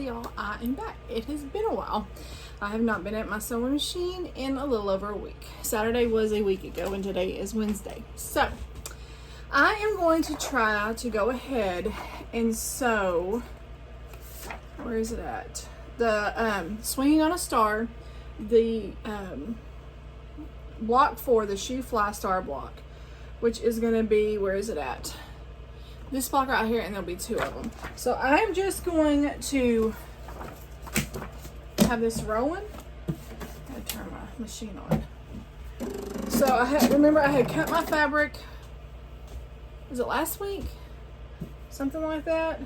y'all, I am back. It has been a while. I have not been at my sewing machine in a little over a week. Saturday was a week ago and today is Wednesday. So I am going to try to go ahead and sew, where is it at? The Swinging on a Star, the block for the Shoo Fly Star block, which is going to be, where is it at? This block right here, and there'll be two of them. So I'm just going to have this rolling. I'm gonna turn my machine on. So remember I had cut my fabric, was it last week? Something like that.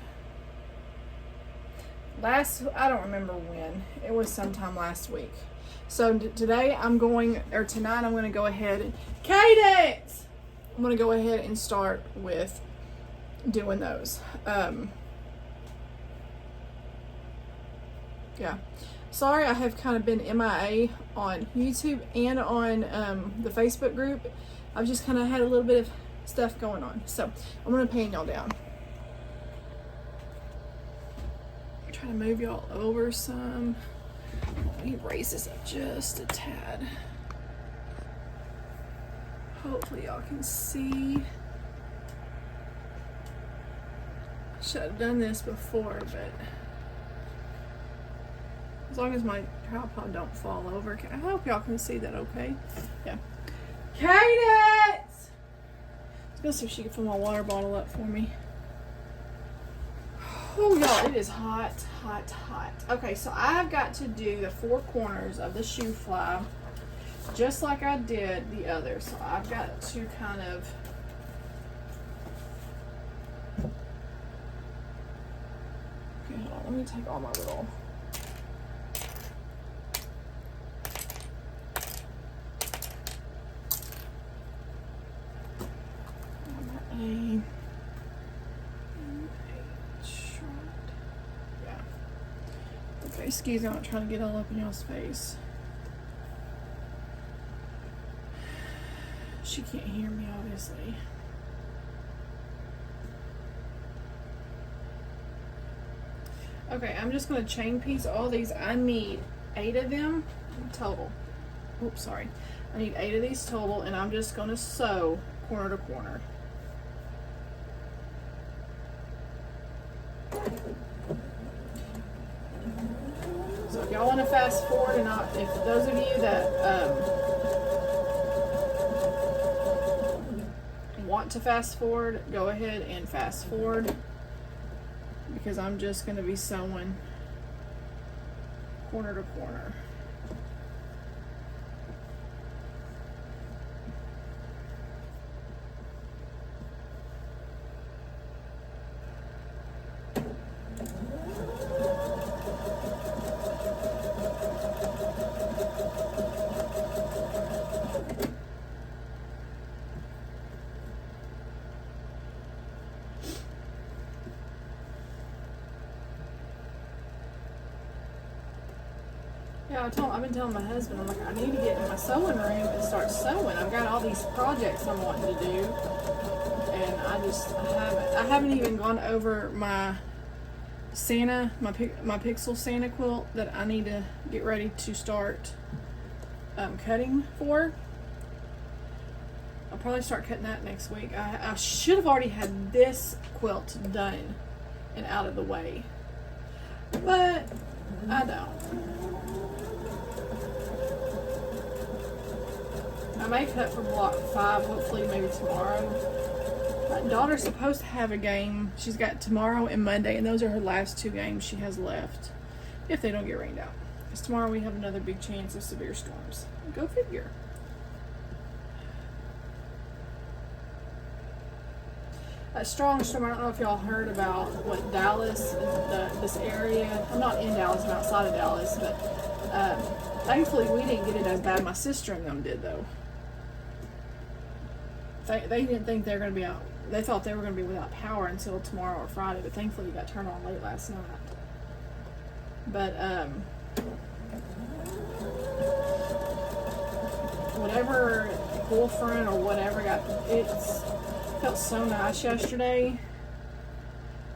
I don't remember when. It was sometime last week. So tonight I'm going to go ahead and, Cadence! I'm going to go ahead and start with doing those. Yeah. Sorry, I have kind of been MIA on YouTube and on the Facebook group. I've just kind of had a little bit of stuff going on. So I'm going to pan y'all down. I'm trying to move y'all over some. Let me raise this up just a tad. Hopefully y'all can see. I should have done this before, but as long as my tripod don't fall over, I hope y'all can see that okay. Yeah. Cadence! Let's go see if she can fill my water bottle up for me. Oh, y'all, it is hot, hot, hot. Okay, so I've got to do the four corners of the Shoo Fly just like I did the other. So I've got to kind of hold on, let me take all my little yeah. Okay, excuse me, I'm not trying to get all up in y'all's face. She can't hear me, obviously. Okay, I'm just going to chain piece all these. I need 8 of them total. Oops, sorry. I need 8 of these total, and I'm just going to sew corner to corner. So if y'all want to fast forward, and if those of you that want to fast forward, go ahead and fast forward, because I'm just going to be sewing corner to corner. Yeah, I've been telling my husband, I'm like, I need to get in my sewing room and start sewing. I've got all these projects I'm wanting to do, and I haven't even gone over my Santa, my Pixel Santa quilt that I need to get ready to start cutting for. I'll probably start cutting that next week. I should have already had this quilt done and out of the way, but I don't. I may cut for block 5, hopefully maybe tomorrow. My daughter's supposed to have a game. She's got tomorrow and Monday, and those are her last 2 games she has left, if they don't get rained out. Because tomorrow we have another big chance of severe storms. Go figure. A strong storm, I don't know if y'all heard about what Dallas, this area, I'm not in Dallas, I'm outside of Dallas, but thankfully we didn't get it as bad. My sister and them did, though. They didn't think they were going to be out. They thought they were going to be without power until tomorrow or Friday, but thankfully it got turned on late last night. But whatever cool front or whatever got, it felt so nice yesterday.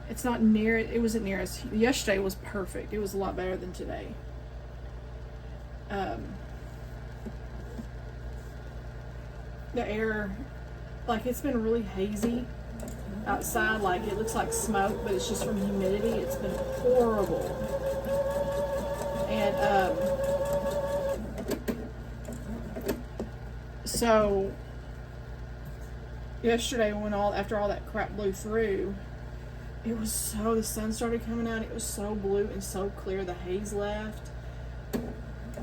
It's not near, it wasn't near as, yesterday was perfect. It was a lot better than today. The air, like it's been really hazy outside, like it looks like smoke, but it's just from humidity. It's been horrible. And so yesterday when after all that crap blew through, it was the sun started coming out, it was so blue and so clear, the haze left,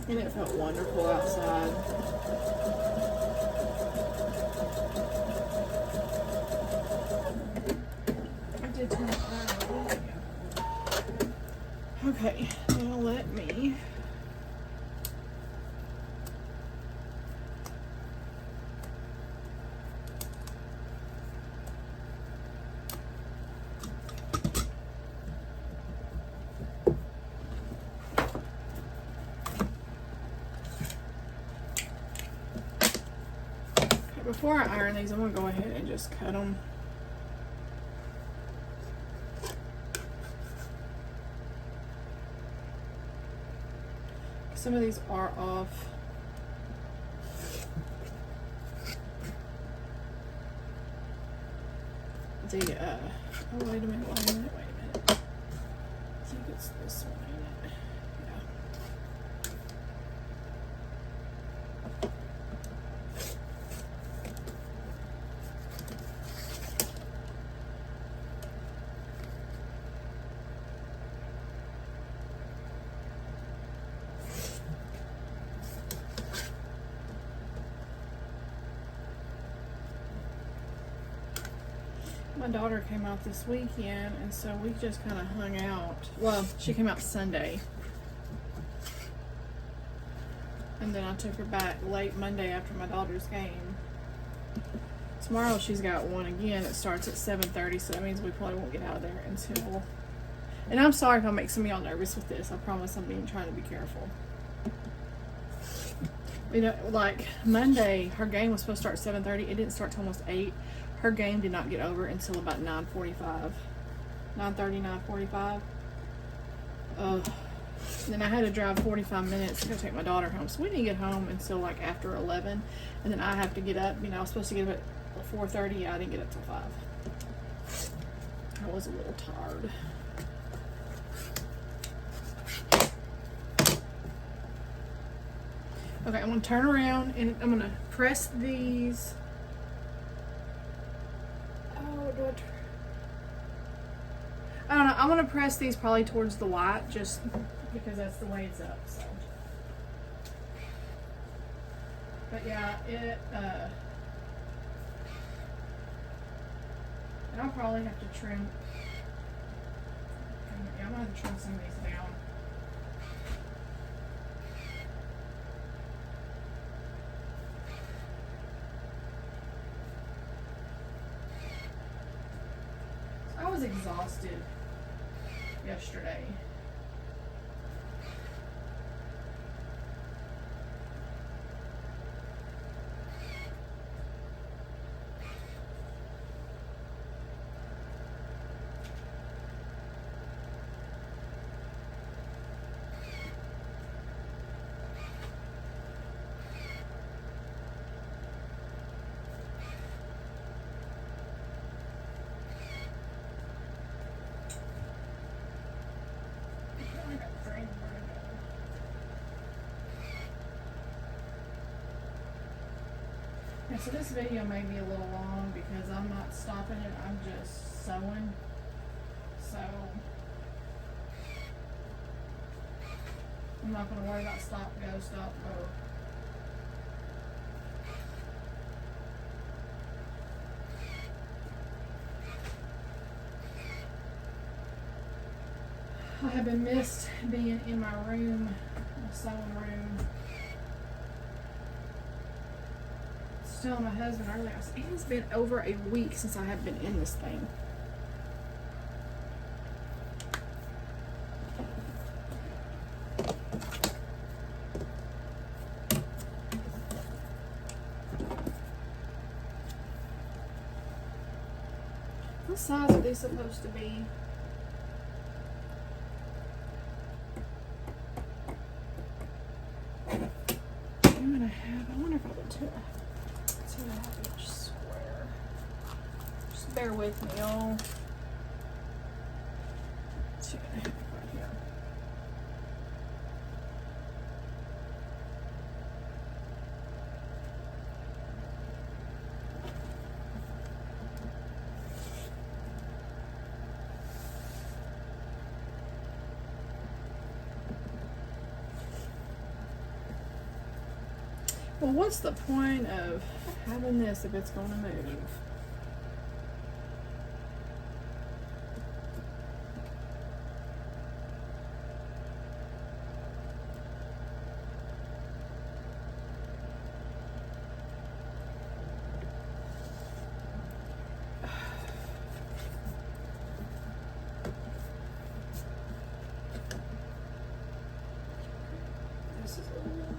and it felt wonderful outside. I did turn it on. Okay, now let me before I iron these, I'm going to go ahead and just cut them. Some of these are off. Oh, wait a minute. I think it's this one, ain't it? Yeah. My daughter came out this weekend, and so we just kind of hung out. Well, she came out Sunday, and then I took her back late Monday after my daughter's game. Tomorrow she's got one again. It starts at 7:30, so that means we probably won't get out of there until. And I'm sorry if I make some of y'all nervous with this. I promise I'm trying to be careful. You know, like Monday, her game was supposed to start at 7:30. It didn't start till almost 8. Her game did not get over until about 9:45. 9:30, 9:45. Then I had to drive 45 minutes to go take my daughter home. So we didn't get home until like after 11. And then I have to get up. You know, I was supposed to get up at 4:30. I didn't get up till 5. I was a little tired. Okay, I'm going to turn around and I'm going to press these. I don't know. I'm gonna press these probably towards the light, just because that's the way it's up. So, but yeah, and I'll probably have to trim. Yeah, I'm gonna have to trim some of these down. I was exhausted yesterday. Yeah, so this video may be a little long because I'm not stopping it, I'm just sewing. So I'm not going to worry about stop, go, stop, go. I have been missed being in my room, my sewing room. Telling my husband earlier, I said, it has been over a week since I have been in this thing. What size are they supposed to be? 2.5 inch square. Just bear with me, y'all. 2.5 right here. Well, what's the point of having this if it's going to move? This is a little annoying.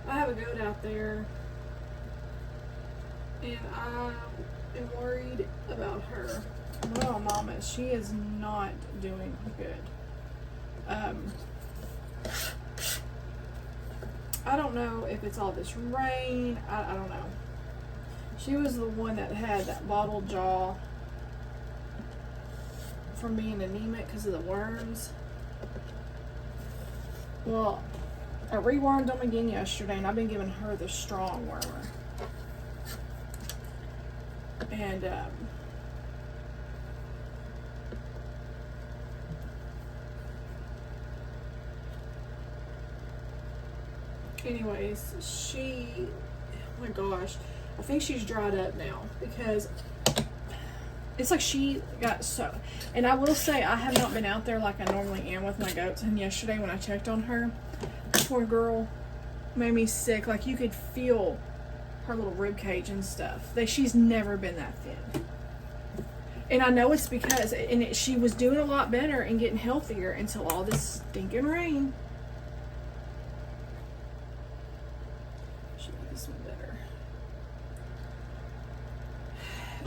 I have a goat out there, and I am worried about her. Well, Mama, she is not doing good. I don't know if it's all this rain. I don't know. She was the one that had that bottle jaw from being anemic because of the worms. Well, I rewormed them again yesterday, and I've been giving her the strong wormer. And anyways, she, oh my gosh, I think she's dried up now because it's like she got so, and I will say I have not been out there like I normally am with my goats, and yesterday when I checked on her, poor girl, made me sick. Like you could feel her little rib cage and stuff. She's never been that thin. And I know it's because, she was doing a lot better and getting healthier until all this stinking rain. Should make this one better.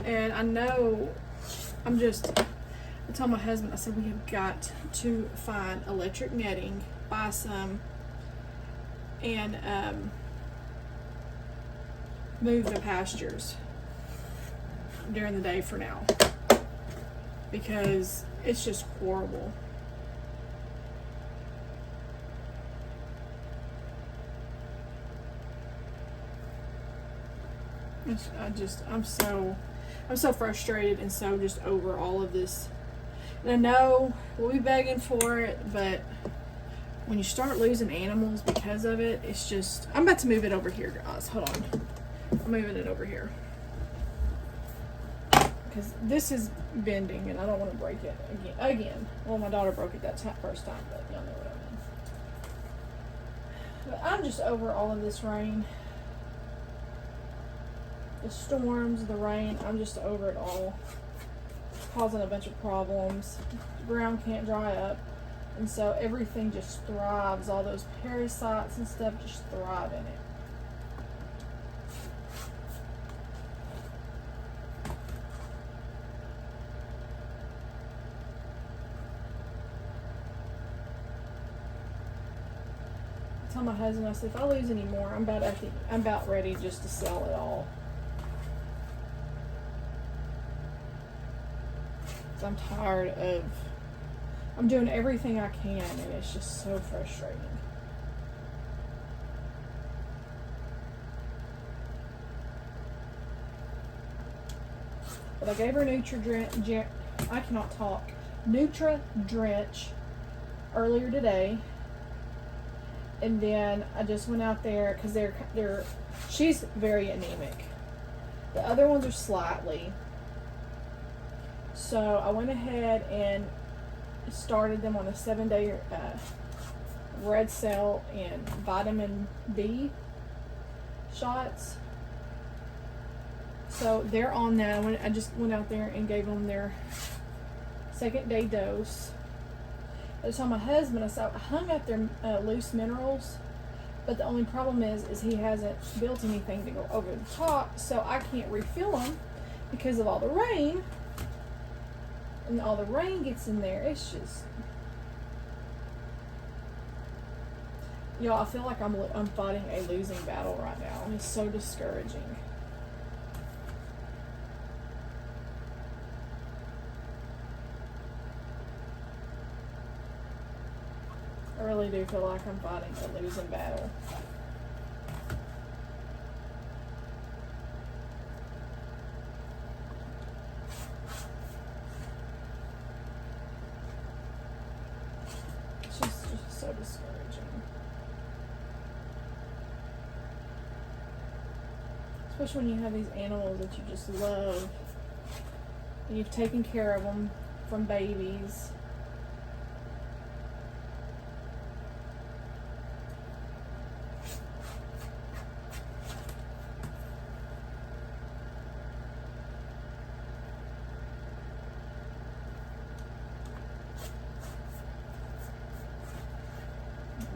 And I know, I told my husband, I said we have got to find electric netting, buy some, and move the pastures during the day for now, because it's just horrible. I'm so frustrated and so just over all of this. And I know we'll be begging for it, but when you start losing animals because of it, it's just, I'm about to move it over here, guys. Hold on. I'm moving it over here. Because this is bending and I don't want to break it again. Well, my daughter broke it that first time, but y'all know what I mean. But I'm just over all of this rain. The storms, the rain, I'm just over it all. It's causing a bunch of problems. The ground can't dry up. And so everything just thrives. All those parasites and stuff just thrive in it. I tell my husband, I said, if I lose any more, I'm about ready just to sell it all. I'm tired of, I'm doing everything I can, and it's just so frustrating. But I gave her I cannot talk, Nutri-Drench earlier today, and then I just went out there because she's very anemic. The other ones are slightly. So I went ahead and started them on a 7-day red cell and vitamin B shots. So they're on that. I just went out there and gave them their 2nd day dose. I told my husband, I said, I hung up their loose minerals, but the only problem is he hasn't built anything to go over the top, so I can't refill them because of all the rain. And all the rain gets in there. It's just, Y'all, I feel like I'm fighting a losing battle right now. It's so discouraging. I really do feel like I'm fighting a losing battle. It's just so discouraging. Especially when you have these animals that you just love. And you've taken care of them from babies.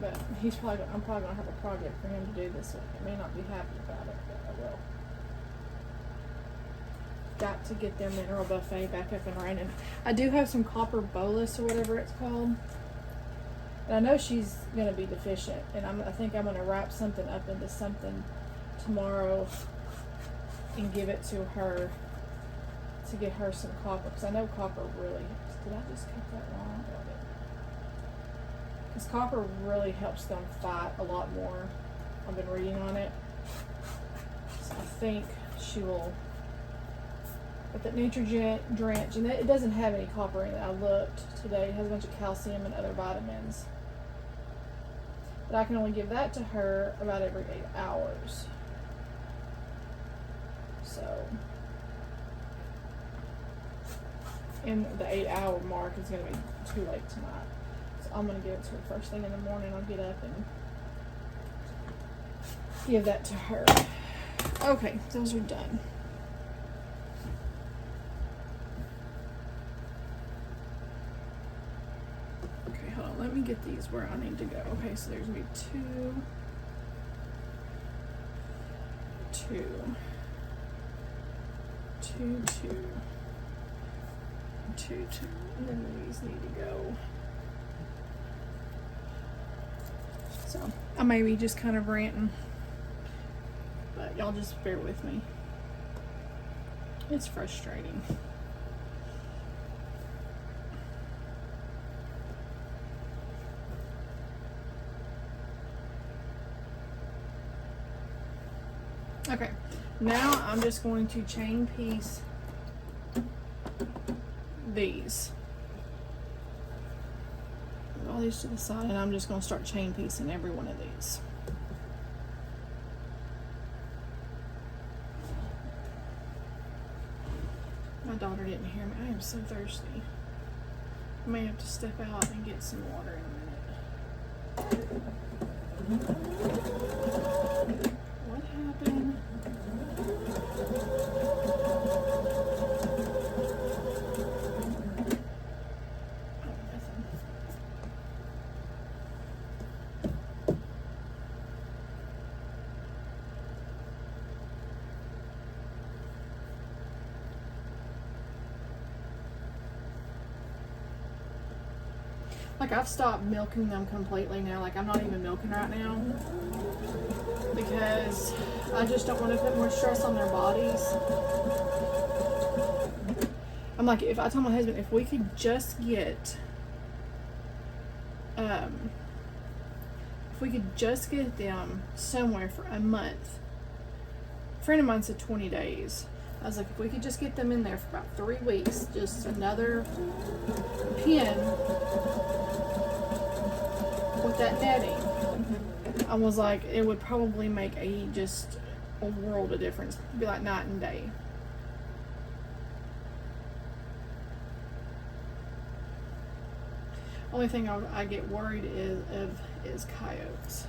But I'm probably gonna have a project for him to do this week. I may not be happy about it, but I will. Got to get their mineral buffet back up and running. I do have some copper bolus or whatever it's called. And I know she's gonna be deficient, and I think I'm gonna wrap something up into something tomorrow and give it to her to get her some copper, because I know copper really. Did I just cut that wrong? Because copper really helps them fight a lot more. I've been reading on it. So I think she will. But that Nutrient Drench, and it doesn't have any copper in it. I looked today. It has a bunch of calcium and other vitamins. But I can only give that to her about every 8 hours. So, and the 8-hour mark is going to be too late tonight. I'm going to give it to her first thing in the morning. I'll get up and give that to her. Okay, those are done. Okay, hold on. Let me get these where I need to go. Okay, so there's going to be two, and then these need to go. So I may be just kind of ranting, but y'all just bear with me. It's frustrating. Okay, now I'm just going to chain piece these. All these to the side, and I'm just going to start chain piecing every one of these. My daughter didn't hear me. I am so thirsty. I may have to step out and get some water in a minute. What happened? Like, I've stopped milking them completely now. Like, I'm not even milking right now because I just don't want to put more stress on their bodies. I'm like, if I told my husband, if we could just get them somewhere for a month. A friend of mine said 20 days. I was like, if we could just get them in there for about 3 weeks, just another pen with that netting, I was like, it would probably make just a world of difference. It'd be like night and day. Only thing I get worried is coyotes.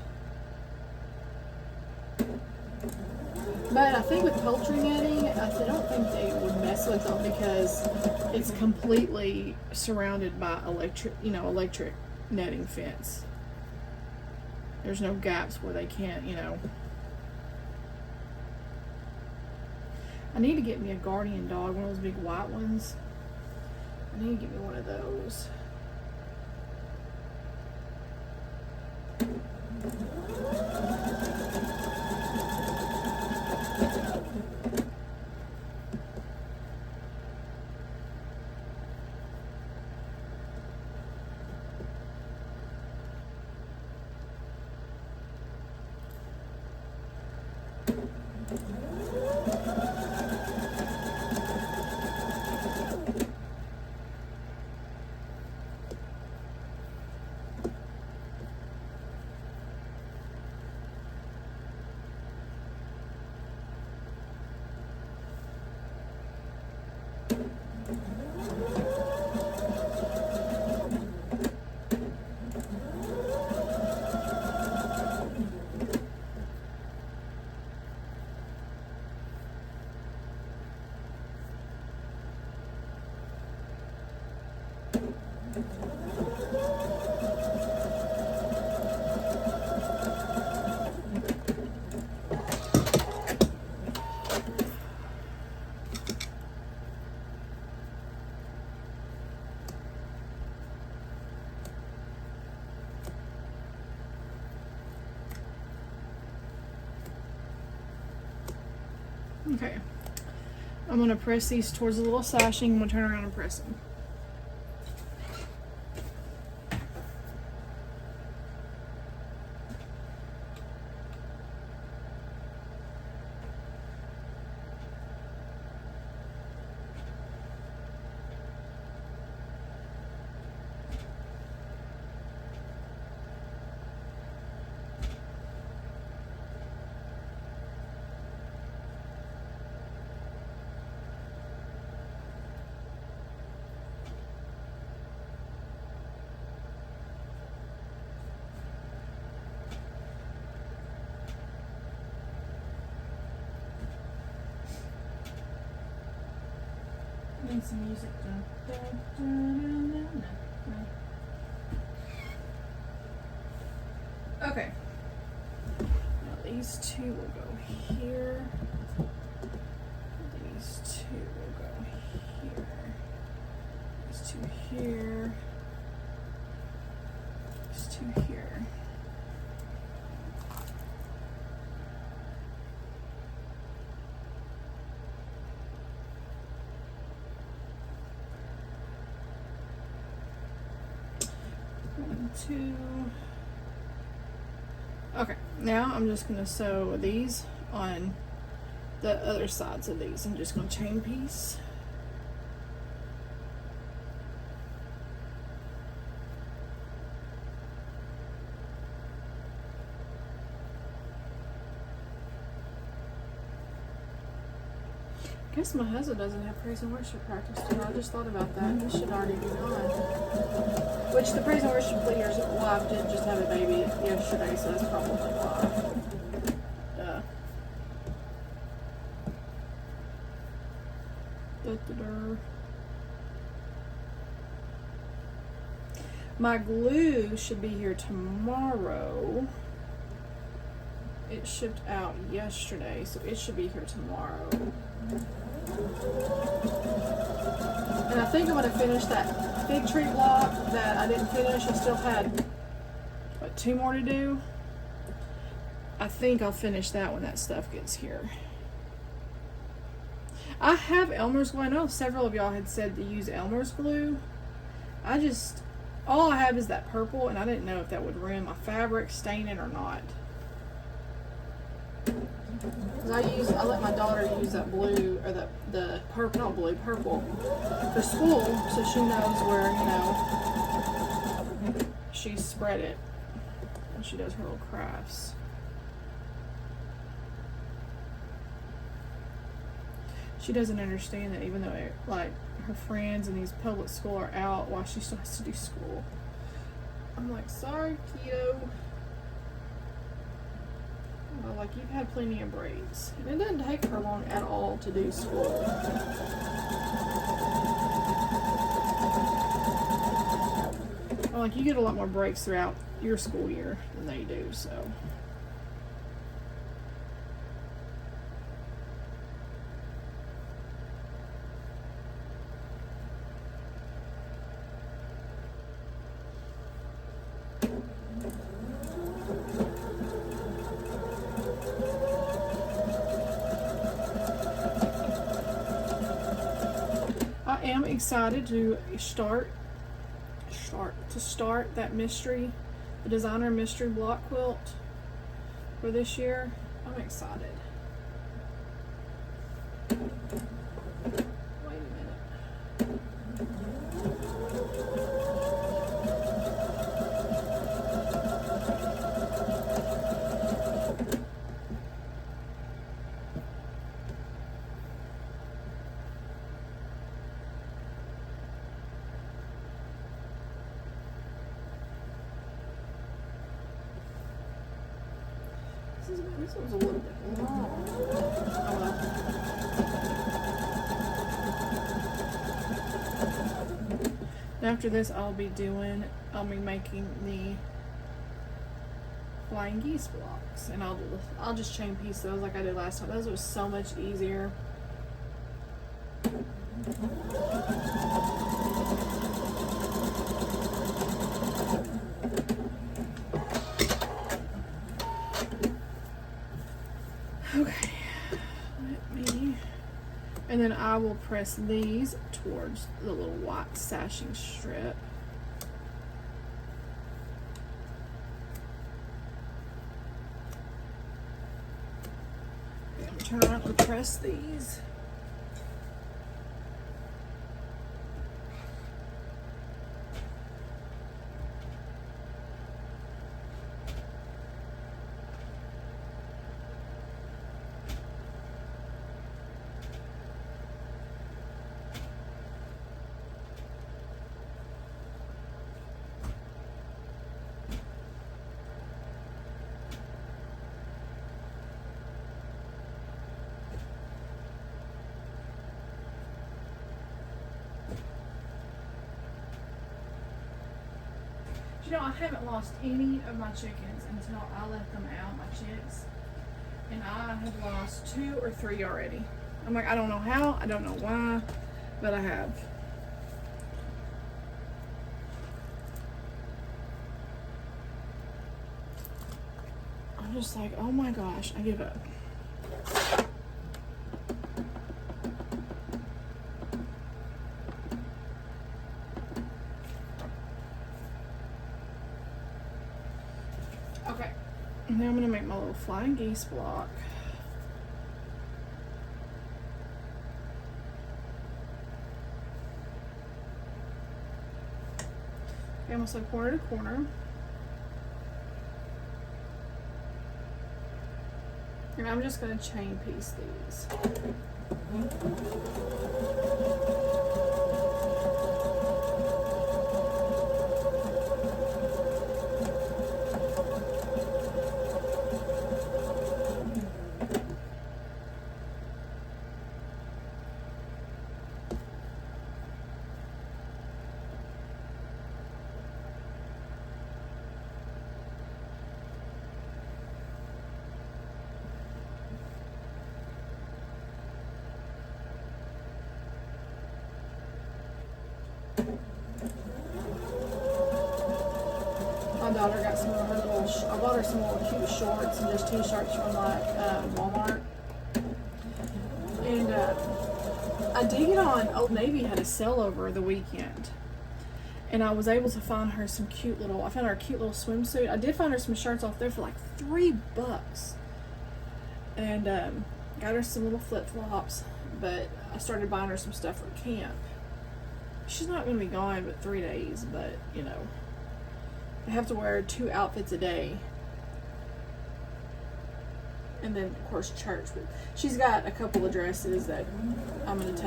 But I think with poultry netting, I don't think they would mess with them because it's completely surrounded by electric netting fence. There's no gaps where they can't, I need to get me a guardian dog, one of those big white ones. I need to get me one of those. Okay, I'm gonna press these towards the little sashing. I'm gonna turn around and press them. Need some music. Okay. Now these two will go here. These two will go here. These two here. These two here. Two. Okay, now I'm just gonna sew these on the other sides of these. I'm just gonna chain piece. I guess my husband doesn't have praise and worship practice today. I just thought about that. He should already be on. Which the praise and worship leaders wife did just have a baby yesterday, so that's probably why. Duh. Da-da-da. My glue should be here tomorrow. It shipped out yesterday, so it should be here tomorrow. And I think I'm going to finish that fig tree block that I didn't finish. I still had, what, 2 more to do? I think I'll finish that when that stuff gets here. I have Elmer's glue. I know several of y'all had said to use Elmer's glue. All I have is that purple, and I didn't know if that would ruin my fabric, stain it or not. I let my daughter use that blue, or the purple, not blue, purple, for school, so she knows where, she's spread it when she does her little crafts. She doesn't understand that even though, like, her friends in these public school are out while she still has to do school. I'm like, sorry, kiddo. Well, like, you've had plenty of breaks. And it doesn't take her long at all to do school. Well, like, you get a lot more breaks throughout your school year than they do, so. I am excited to start that the designer mystery block quilt for this year. I'm excited. Wait a minute. This one's a little bit long. Oh well. After this, I'll be making the flying geese blocks, and I'll just chain piece those like I did last time. Those were so much easier. Okay, and then I will press these towards the little white sashing strip. Okay, I'm gonna turn around and press these. You know, I haven't lost any of my chickens until I let them out, my chicks. And I have lost 2 or 3 already. I'm like, I don't know how, I don't know why, but I have. I'm just like, oh my gosh, I give up. Okay, now I'm gonna make my little flying geese block. Okay, I'm gonna sew corner to corner. And I'm just gonna chain piece these. My daughter got some of her little, I bought her some little cute shorts and just t-shirts from like Walmart. And I did get on, Old Navy had a sale over the weekend. And I was able to find her some cute little, I found her a cute little swimsuit. I did find her some shirts off there for like $3. And got her some little flip-flops, but I started buying her some stuff for camp. She's not going to be gone but 3 days, but you know, I have to wear 2 outfits a day. And then of course church. But she's got a couple of dresses that I'm going to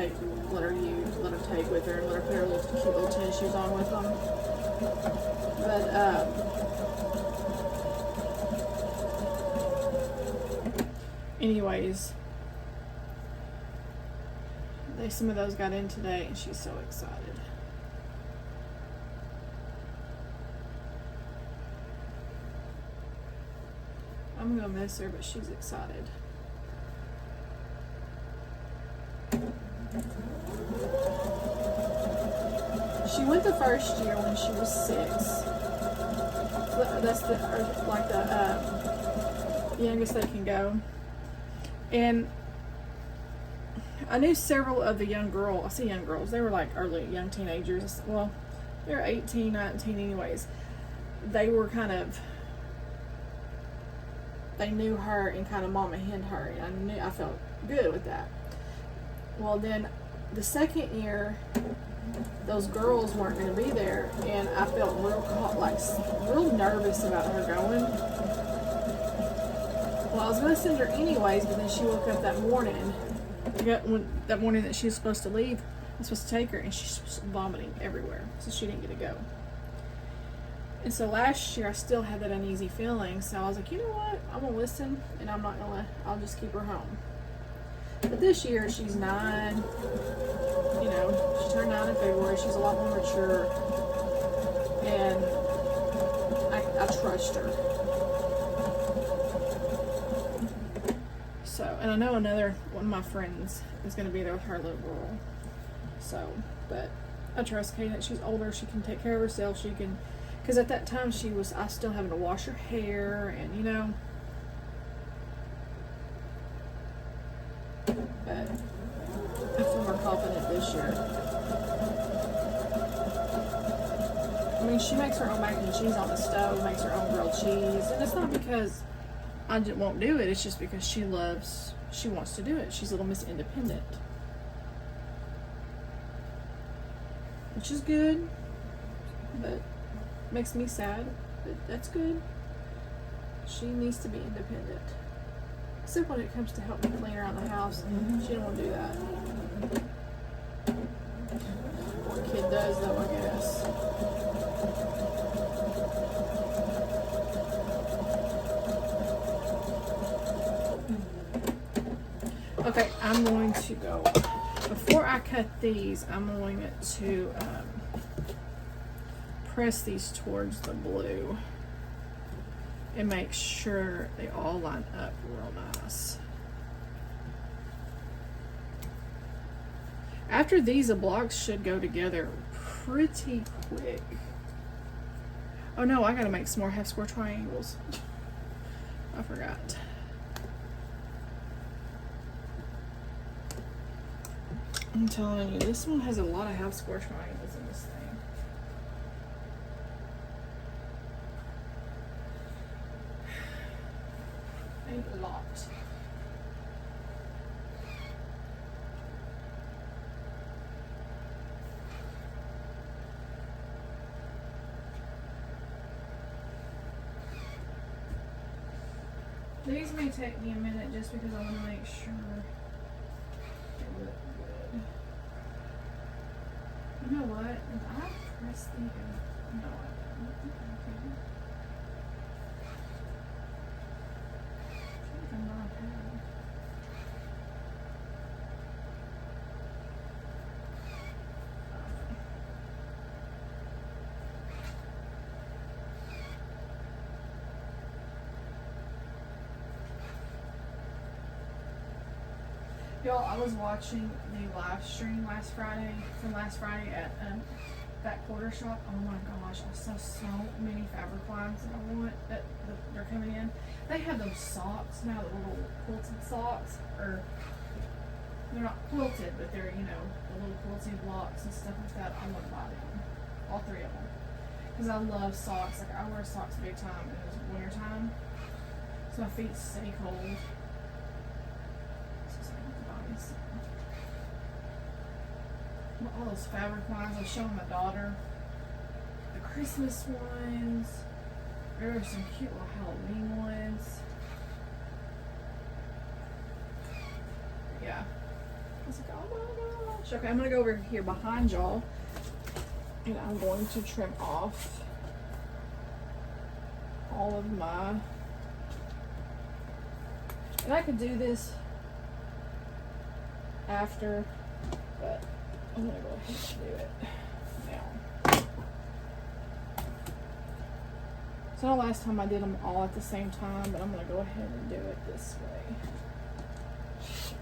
let her take with her, and let her put her little cute little tennis shoes on with them. But anyways, some of those got in today, and she's so excited. I'm gonna miss her, but she's excited. She went the first year when she was 6. That's the youngest they can go. And I knew several of the young girls. I say young girls. They were like early young teenagers. Well, they're 18, 19 anyways. They were they knew her and kind of mama henned her. And I felt good with that. Well, then the second year, those girls weren't going to be there, and I felt real nervous about her going. Well, I was going to send her anyways, but then she woke up that morning. That morning that she was supposed to leave, I was supposed to take her, and she's vomiting everywhere, so she didn't get to go. And so last year, I still had that uneasy feeling, so I was like, you know what? I'm going to listen, and I'll just keep her home. But this year, she's 9. You know, she turned 9 in February. She's a lot more mature, and I trust her. So, and I know one of my friends is going to be there with her little girl. So, but I trust Kate that she's older. She can take care of herself. She can, because at that time I still having to wash her hair, and you know. But I feel more confident this year. I mean, she makes her own mac and cheese on the stove, makes her own grilled cheese, and it's not because I just won't do it. It's just because she wants to do it. She's Little Miss Independent, which is good, but makes me sad. But that's good. She needs to be independent. Except when it comes to helping me clean around the house, she don't want to do that. What kid does though, I guess. Okay, I'm going to go, before I cut these, I'm going to press these towards the blue and make sure they all line up real nice. After these, the blocks should go together pretty quick. Oh no, I gotta make some more half square triangles. I forgot. I'm telling you, this one has a lot of half square triangles in this thing. A lot. These may take me a minute just because I want to make sure they look good. You know what? If I press the no, I don't. Okay. I'm not happy. Y'all, I was watching the live stream last Friday at that quarter shop. Oh my gosh, I saw so many fabric lines that I want that they're coming in. They have those socks now, the little quilted socks, or they're not quilted, but they're, you know, the little quilted blocks and stuff like that. I want to buy them, all 3 of them, because I love socks. Like, I wear socks big time in the winter time, so my feet stay cold. All those fabric lines I was showing my daughter. The Christmas ones. There are some cute little Halloween ones. Yeah. I was like, oh my gosh. Okay, I'm gonna go over here behind y'all, and I'm going to trim off all of my, and I could do this after, but I'm gonna go ahead and do it now. So the last time I did them all at the same time, but I'm gonna go ahead and do it this way.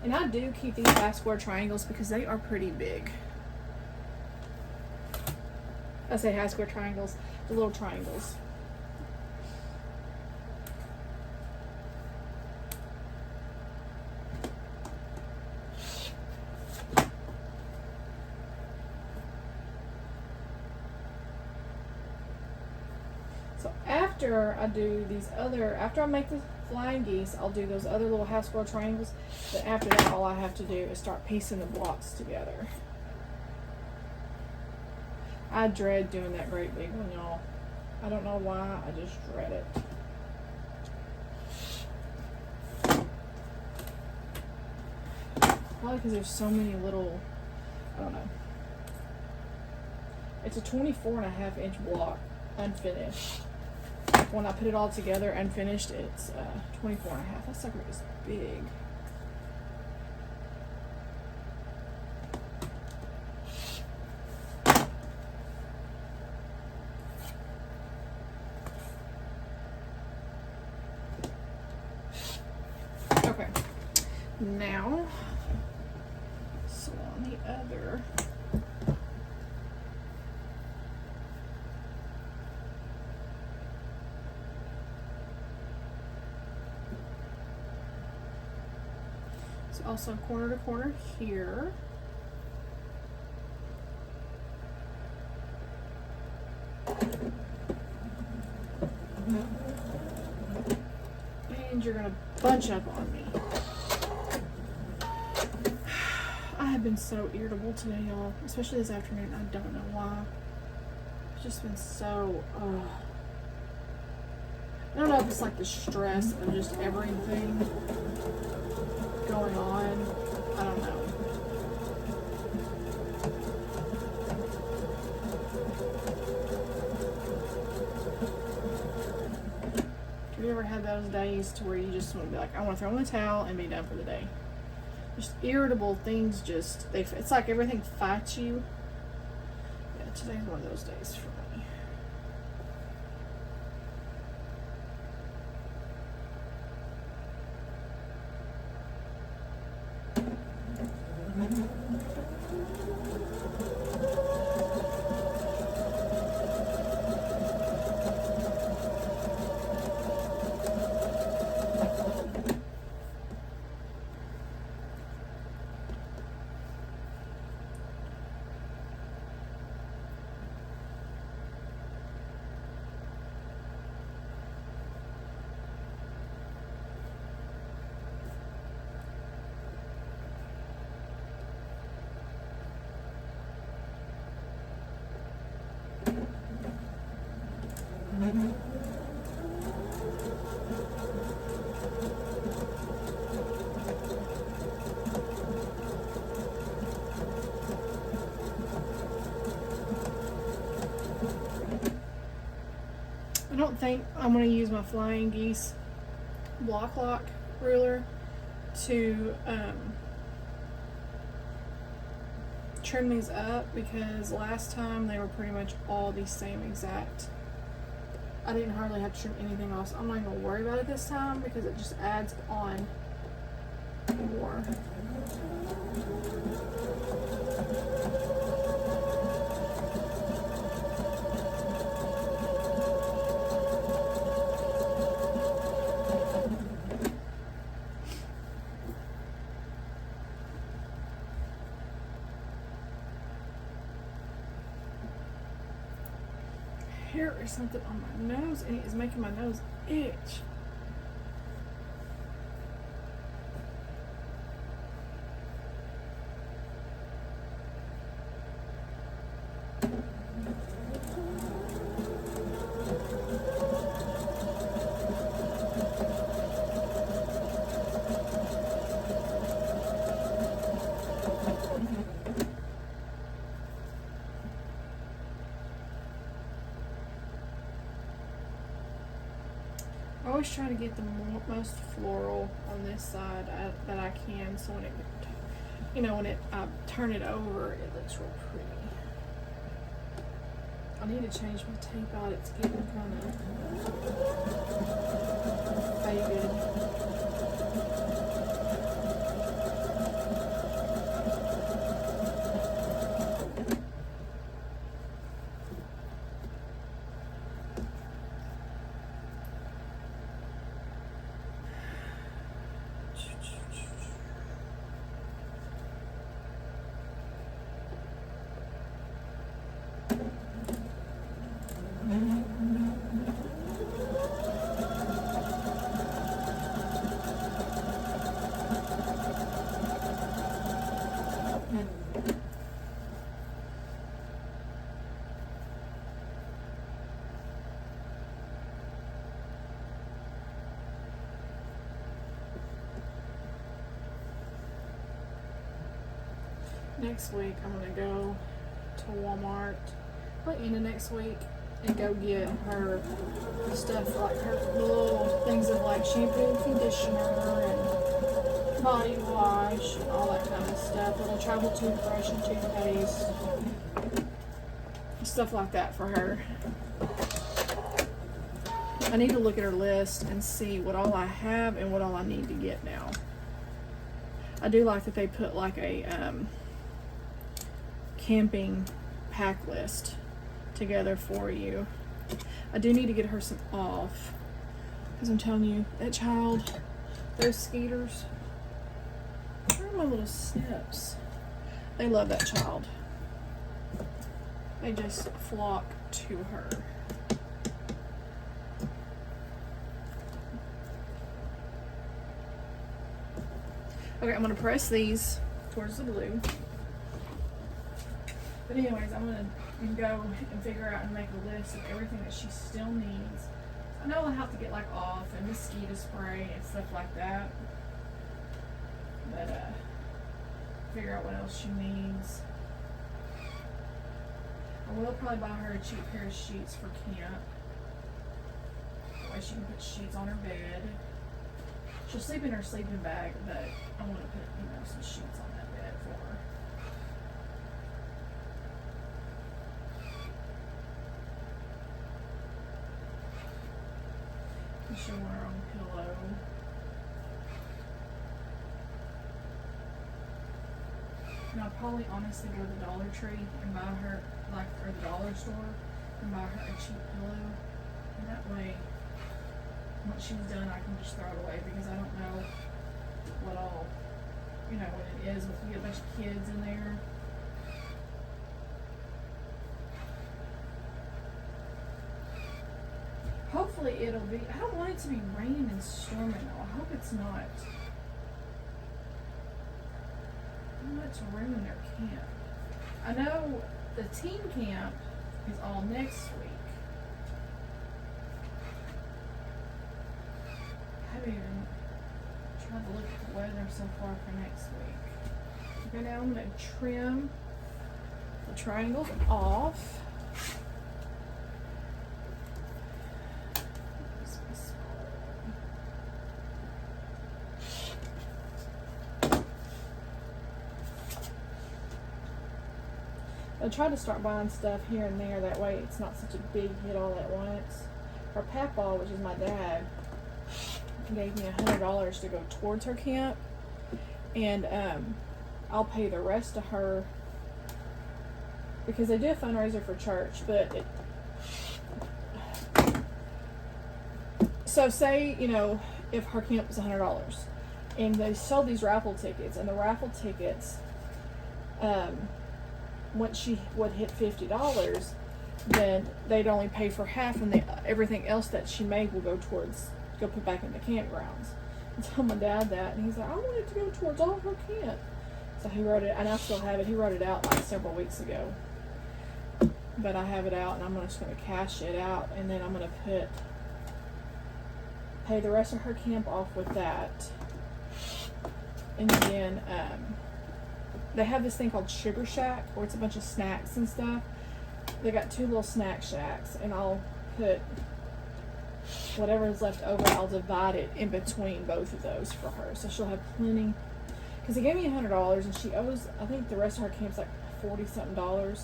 And I do keep these half square triangles because they are pretty big. I say half square triangles, the little triangles. So after I do these after I make the flying geese, I'll do those other little house floor triangles. Then after that, all I have to do is start piecing the blocks together. I dread doing that great big one, y'all. I don't know why, I just dread it. Probably because there's so many little, I don't know. It's a 24.5-inch block, unfinished. When I put it all together unfinished, it's 24.5. That sucker is big. Okay, now, so on the other, so also corner to corner here. And you're gonna bunch up on me. I have been so irritable today, y'all, especially this afternoon. I don't know why. It's just been so, I don't know if it's like the stress of just everything going on. I don't know. Have you ever had those days to where you just want to be like, I want to throw in the towel and be done for the day? Just irritable things, just, it's like everything fights you. Yeah, today's one of those days for me. I don't think I'm going to use my flying geese block lock ruler to trim these up, because last time they were pretty much all the same exact. I didn't hardly have to trim anything else. So I'm not even going to worry about it this time because it just adds on more. Hair or something on my nose, and it is making my nose itch. I always try to get the most floral on this side that I can, so when it, you know, when I turn it over, it looks real pretty. I need to change my tape out. It's getting kind of faded. next week I'm gonna go to Walmart, probably end of next week, and go get her stuff, like her little things of like shampoo and conditioner and body wash and all that kind of stuff. Little travel toothbrush and toothpaste, stuff like that for her. I need to look at her list and see what all I have and what all I need to get now. I do like that they put like a camping pack list together for you. I do need to get her some off, because I'm telling you, that child, those skeeters, where are my little snips? They love that child. They just flock to her. Okay, I'm gonna press these towards the blue. But anyways, I'm gonna go and figure out and make a list of everything that she still needs. I know I'll have to get like off and mosquito spray and stuff like that. But figure out what else she needs. I will probably buy her a cheap pair of sheets for camp. That way she can put sheets on her bed. She'll sleep in her sleeping bag, but I want to put, you know, some sheets on that bed for her. And she'll want her own pillow. And I'll probably honestly go to the Dollar Tree and buy her, like, or the dollar store, and buy her a cheap pillow. And that way, once she's done, I can just throw it away, because I don't know what all, you know, what it is. If you get a bunch of kids in there. Hopefully it'll be, I don't want it to be raining and storming though. I hope it's not. I don't want it to ruin their camp. I know the teen camp is all next week. I haven't even tried to look at the weather so far for next week. Okay, now I'm going to trim the triangles off. I try to start buying stuff here and there, that way it's not such a big hit all at once. Her papaw, which is my dad, gave me $100 to go towards her camp, and I'll pay the rest to her, because they do a fundraiser for church. But so say, you know, if her camp was $100 and they sold these raffle tickets, and the raffle tickets, once she would hit $50, then they'd only pay for half, and everything else that she made will go put back in the campgrounds. I told my dad that, and he's like, I want it to go towards all her camp. So he wrote it, and I still have it. He wrote it out like several weeks ago, but I have it out, and I'm just going to cash it out, and then I'm going to pay the rest of her camp off with that. And then they have this thing called Sugar Shack, where it's a bunch of snacks and stuff. They got 2 little snack shacks, and I'll put whatever is left over, I'll divide it in between both of those for her, so she'll have plenty. Because they gave me $100, and she owes, I think the rest of her camp's like $40-something,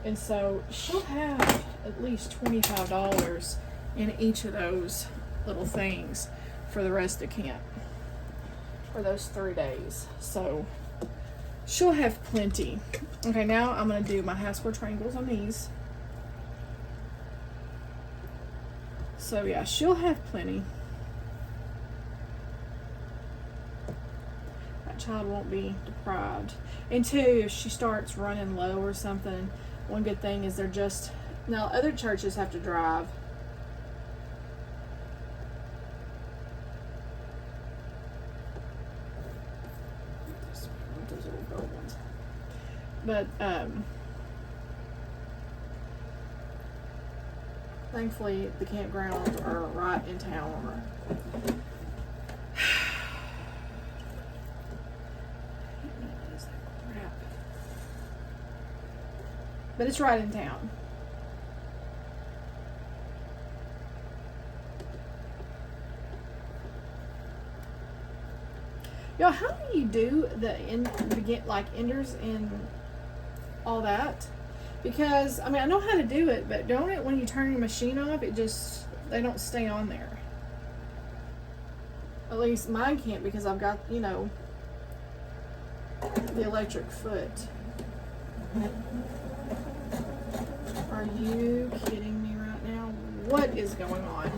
and so she'll have at least $25 in each of those little things for the rest of camp, for those 3 days. So she'll have plenty. Okay, now I'm going to do my half square triangles on these. So yeah, she'll have plenty. That child won't be deprived. And 2, if she starts running low or something, one good thing is they're just, now other churches have to drive. Those little gold ones. But thankfully the campgrounds are right in town. but it's right in town. Yo, how do you do the enders and all that? Because I mean, I know how to do it, but don't it when you turn your machine off, they don't stay on there. At least mine can't, because I've got, you know, the electric foot. Are you kidding me right now? What is going on?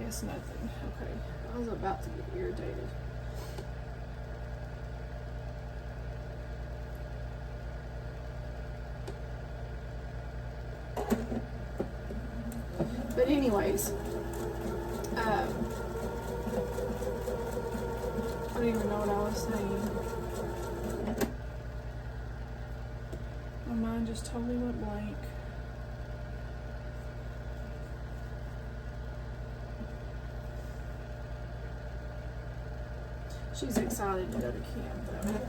It's nothing. Okay. I was about to get irritated. But anyways, I don't even know what I was saying. My mind just totally went blank. She's excited to go to camp, though.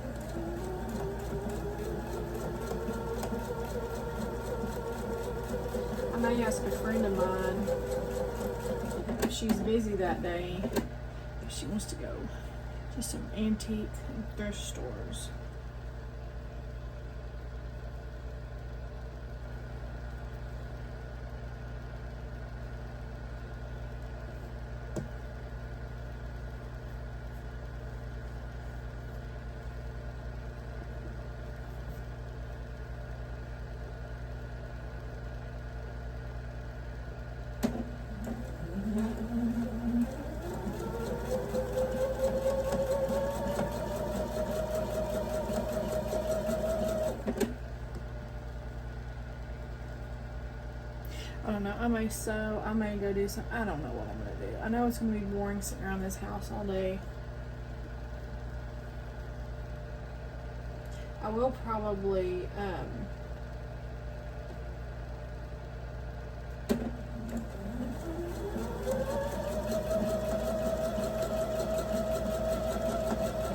I may ask a friend of mine if she's busy that day, if she wants to go to some antique and thrift stores. I don't know. I may sew. I may go do some. I don't know what I'm going to do. I know it's going to be boring sitting around this house all day. I will probably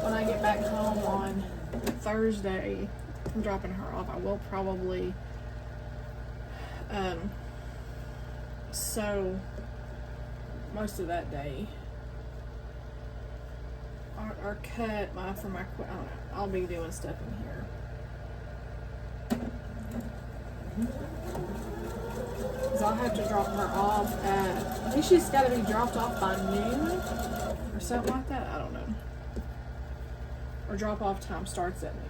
when I get back home on Thursday from dropping her off, I will probably sew most of that day, or cut for my quilt. I don't know. I'll be doing stuff in here. Cause I'll have to drop her off at, I think she's got to be dropped off by noon or something like that. I don't know. Or drop off time starts at noon.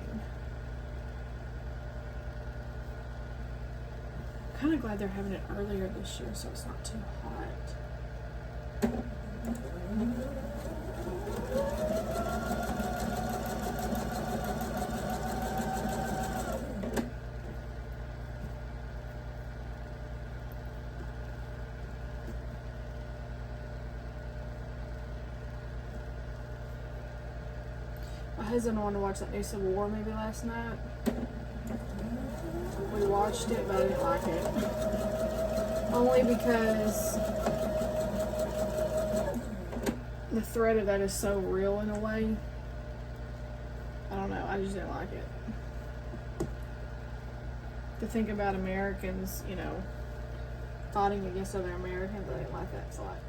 Kind of glad they're having it earlier this year, so it's not too hot. My husband wanted to watch that new Civil War movie last night. We watched it, but I didn't like it. Only because the threat of that is so real in a way. I don't know, I just didn't like it. To think about Americans, you know, fighting against other Americans, I didn't like that thought.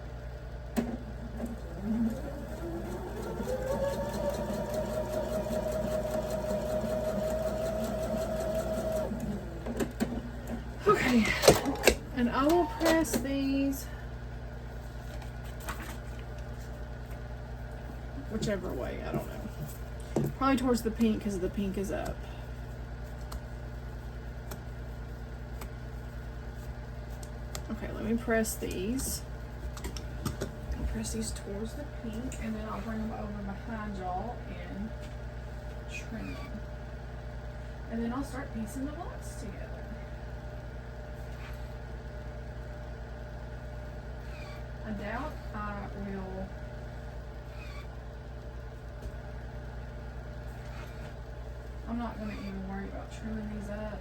Okay, and I will press these whichever way, I don't know. Probably towards the pink because the pink is up. Okay, let me press these. I'll press these towards the pink, and then I'll bring them over behind y'all and trim them. And then I'll start piecing the blocks together. I doubt I will I'm not going to even worry about trimming these up.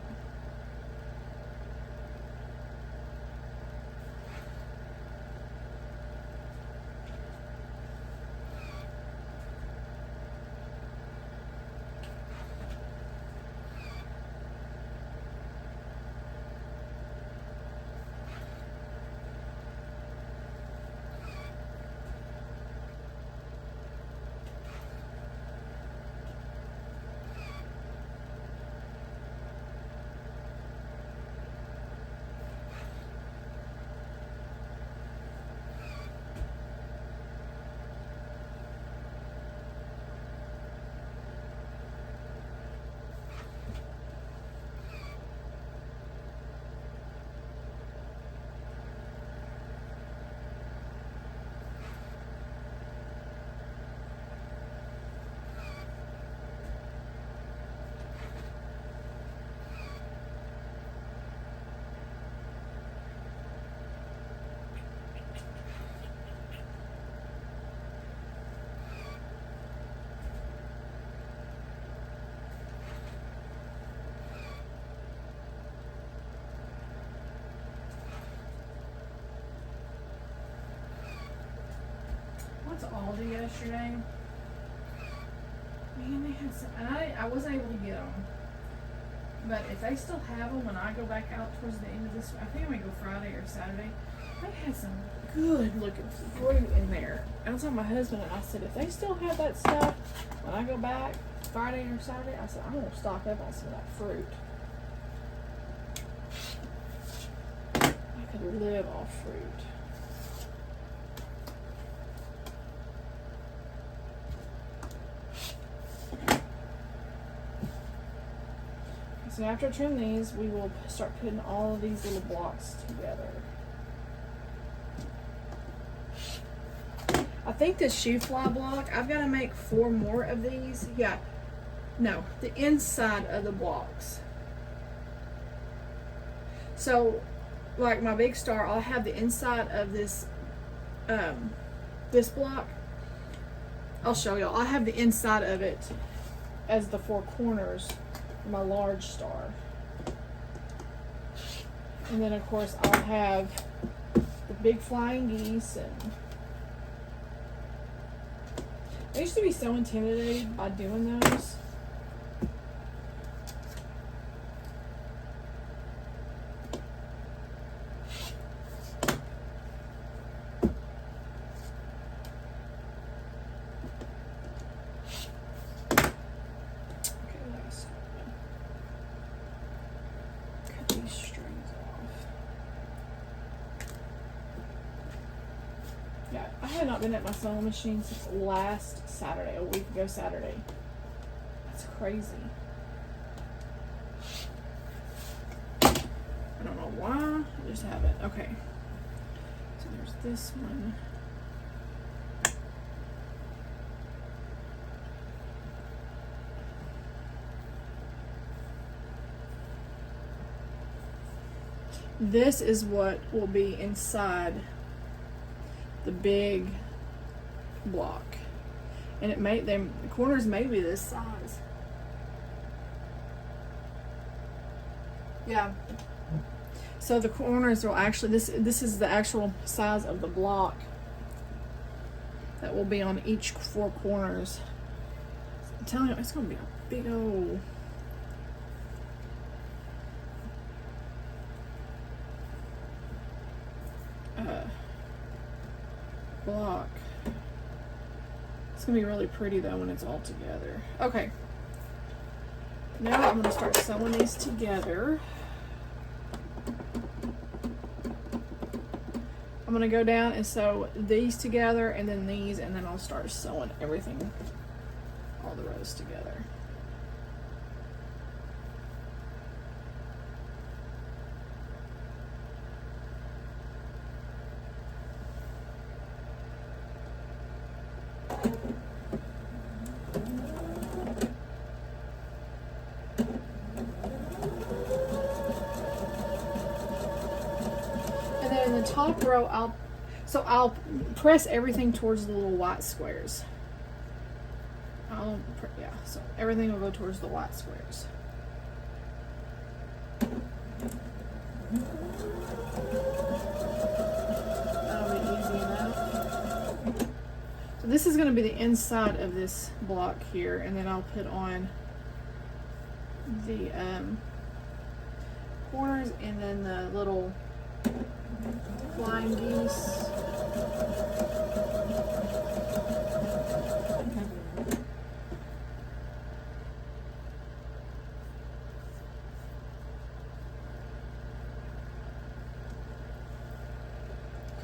went to Aldi yesterday. Man, they had some, and I wasn't able to get them. But if they still have them when I go back out towards the end of this, I think I'm gonna go Friday or Saturday. They had some good looking fruit in there. I was telling my husband, and I said, if they still have that stuff when I go back Friday or Saturday, I said, I'm gonna stock up on some of that fruit. I could live off fruit. So after I trim these, we will start putting all of these little blocks together. I think this shoe fly block, I've got to make 4 more of these. Yeah, no, the inside of the blocks. So, like my big star, I'll have the inside of this, this block. I'll show y'all. I'll have the inside of it as the 4 corners. My large star, and then of course I'll have the big flying geese. And I used to be so intimidated by doing those. Yeah, I had not been at my sewing machine since last Saturday, a week ago Saturday. That's crazy. I don't know why, I just haven't. Okay, so there's this one. This is what will be inside the big block, and the corners may be this size. Yeah. So the corners will actually, this is the actual size of the block that will be on each 4 corners. I'm telling you, it's gonna be a big old block. It's gonna be really pretty though when it's all together. Okay, now I'm gonna start sewing these together. I'm gonna go down and sew these together, and then these, and then I'll start sewing everything, all the rows together. In the top row, I'll press everything towards the little white squares. Yeah, so everything will go towards the white squares. That'll be easy enough. So this is going to be the inside of this block here, and then I'll put on the corners, and then the little flying geese.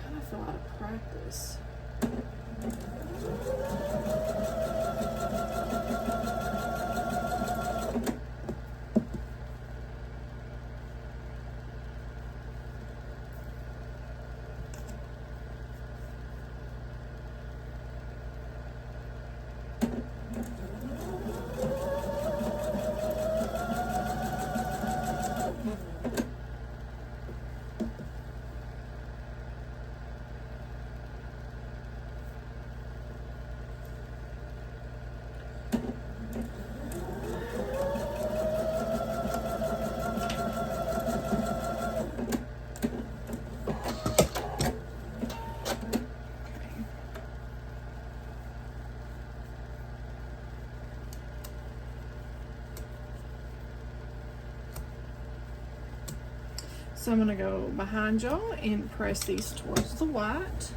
Kind of feel out of practice. So I'm going to go behind y'all and press these towards the white.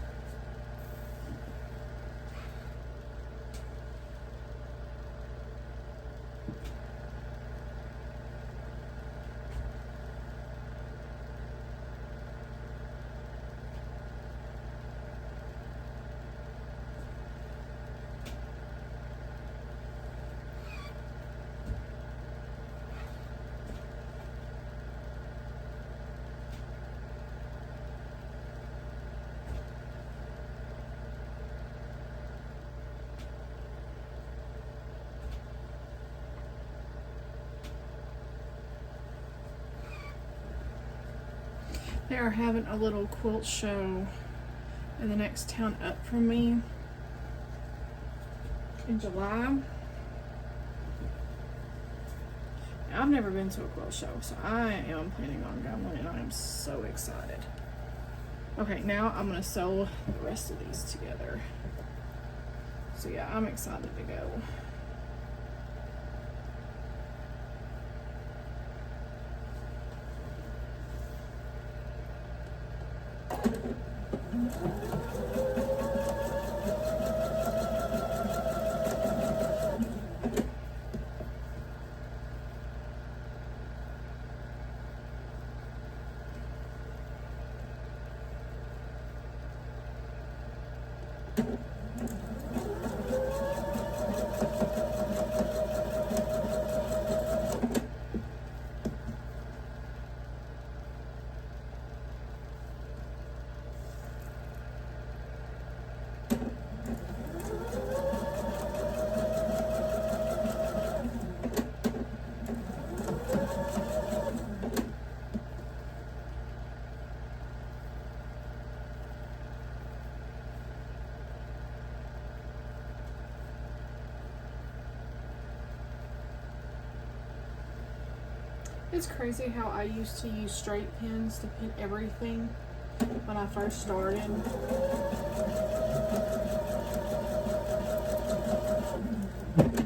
They are having a little quilt show in the next town up from me in July. I've never been to a quilt show, so I am planning on going, and I am so excited. Okay, now I'm gonna sew the rest of these together. So yeah, I'm excited to go. It's crazy how I used to use straight pins to pin everything when I first started.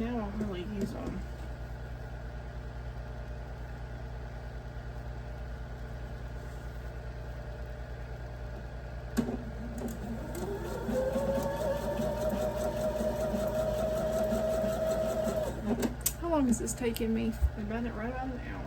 Now I don't really use them. How long is this taking me? I've done it right about an hour.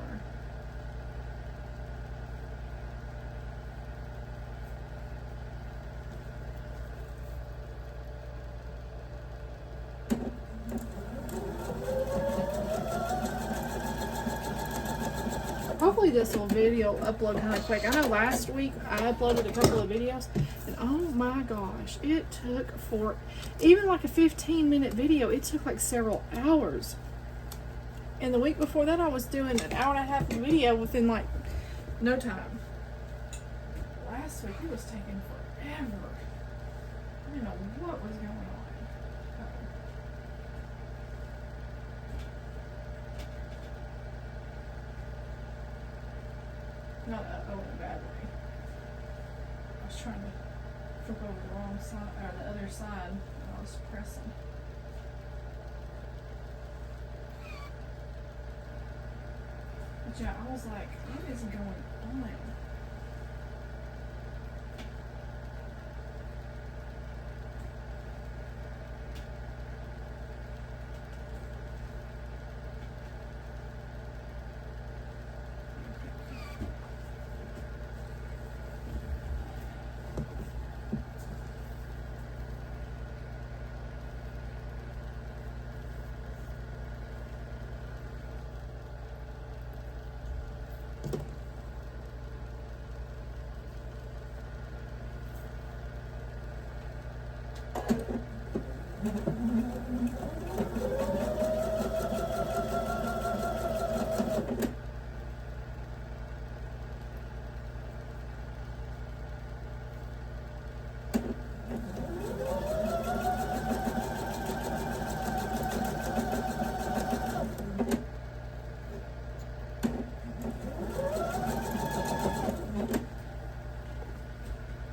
Hopefully this will video upload kind of quick. I know last week I uploaded a couple of videos, and oh my gosh, it took even like a 15-minute video, it took like several hours. And the week before that I was doing an hour and a half video within like no time. Last week it was taking forever. I didn't know what was going on. Not in a bad way. I was trying to flip over the wrong side, or the other side, when I was pressing. But yeah, I was like, what is going on?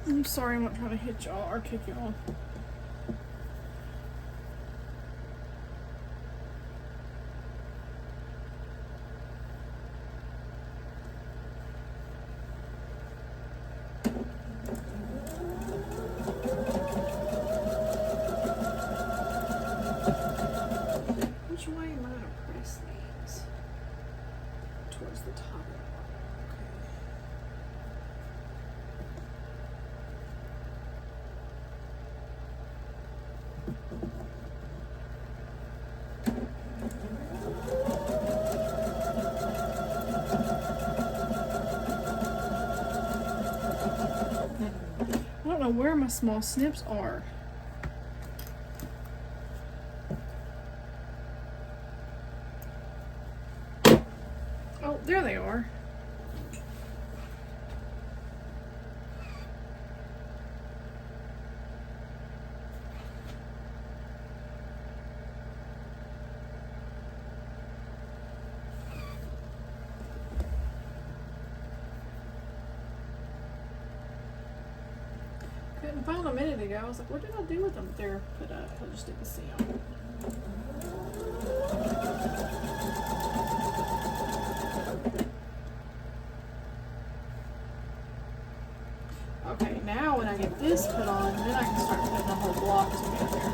I'm sorry, I'm not trying to hit y'all or kick y'all. know where my small snips are. Oh, there they are. Couldn't find them a minute ago. I was like, what did I do with them? They're put up. I just didn't see them. Okay, now when I get this put on, then I can start putting the whole block together.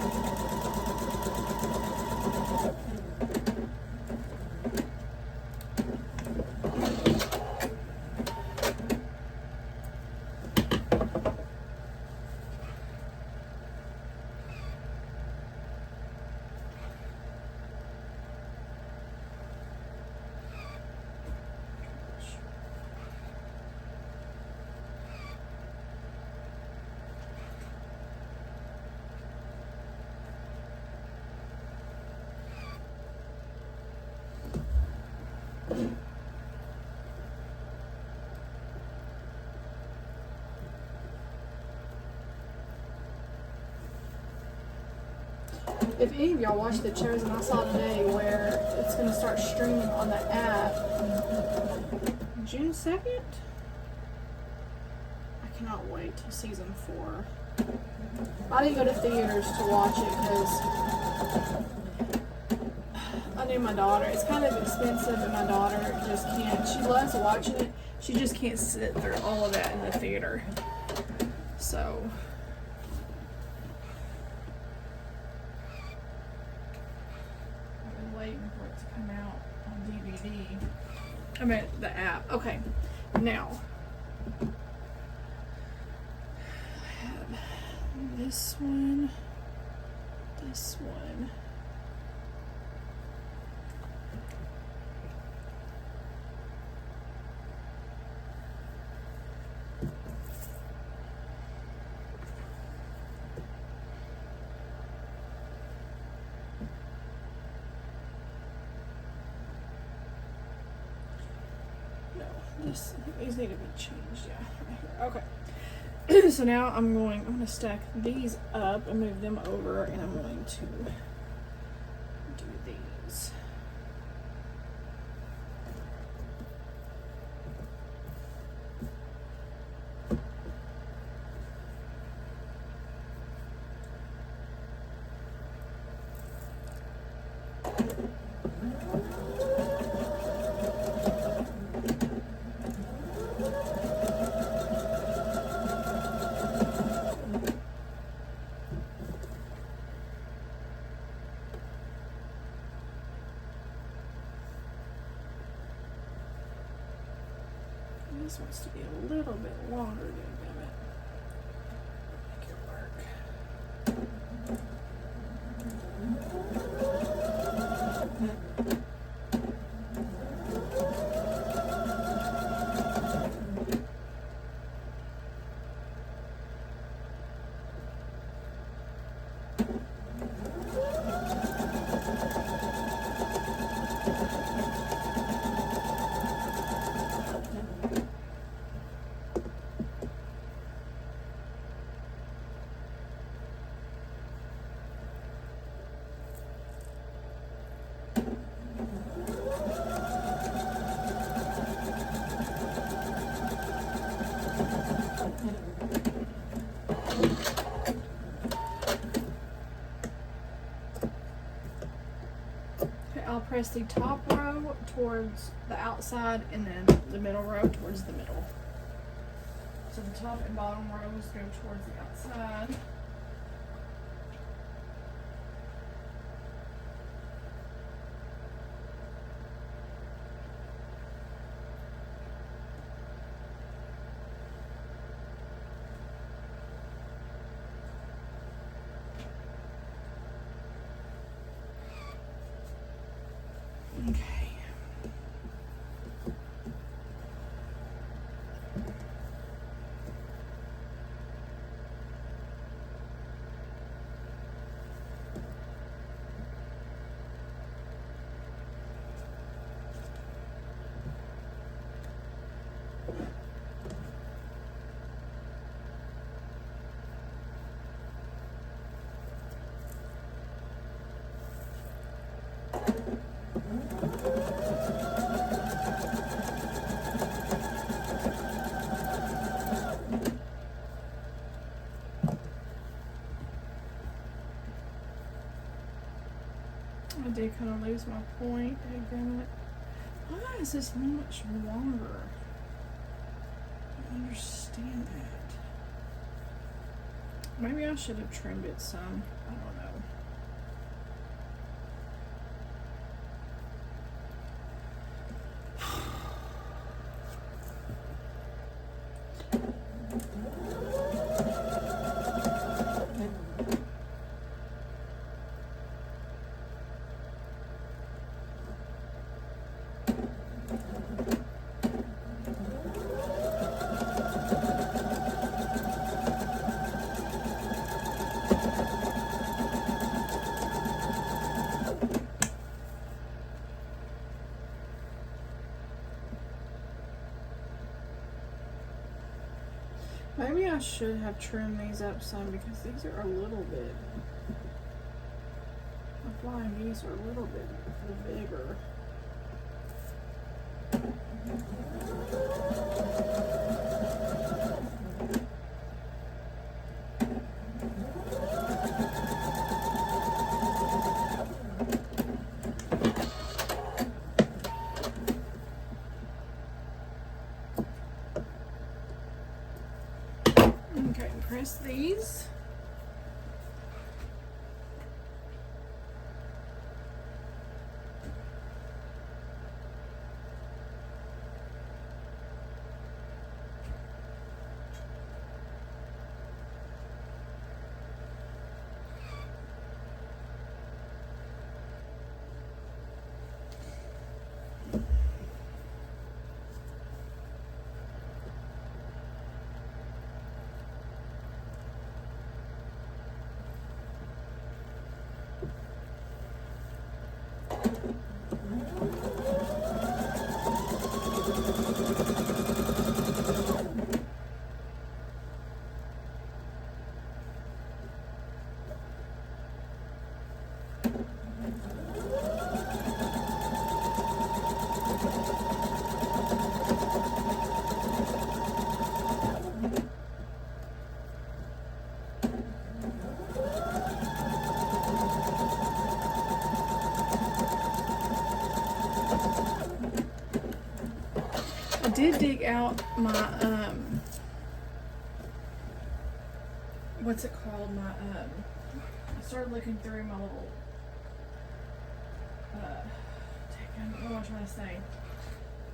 If any of y'all watched the Chosen, I saw today where it's going to start streaming on the app June 2nd. I cannot wait till season 4. I didn't go to theaters to watch it because I knew my daughter. It's kind of expensive, and my daughter just can't. She loves watching it. She just can't sit through all of that in the theater. So. Waiting for it to come out on DVD. I mean the app. Okay, now I have this one, this one. These need to be changed, yeah. Right here. Okay. So now I'm gonna stack these up and move them over, and I'm going to do these. This wants to be a little bit longer, damn it. Make it work. I'll press the top row towards the outside and then the middle row towards the middle. So the top and bottom rows go towards the outside. Okay. I did kind of lose my point. Dadgummit. Why is this much longer? I don't understand that. Maybe I should have trimmed it some. I don't know. Maybe I should have trimmed these up some because these are a little bit, the flying geese are a little bit bigger. Okay, press these. I did dig out my, what's it called? My, I started looking through my little, what am I trying to say?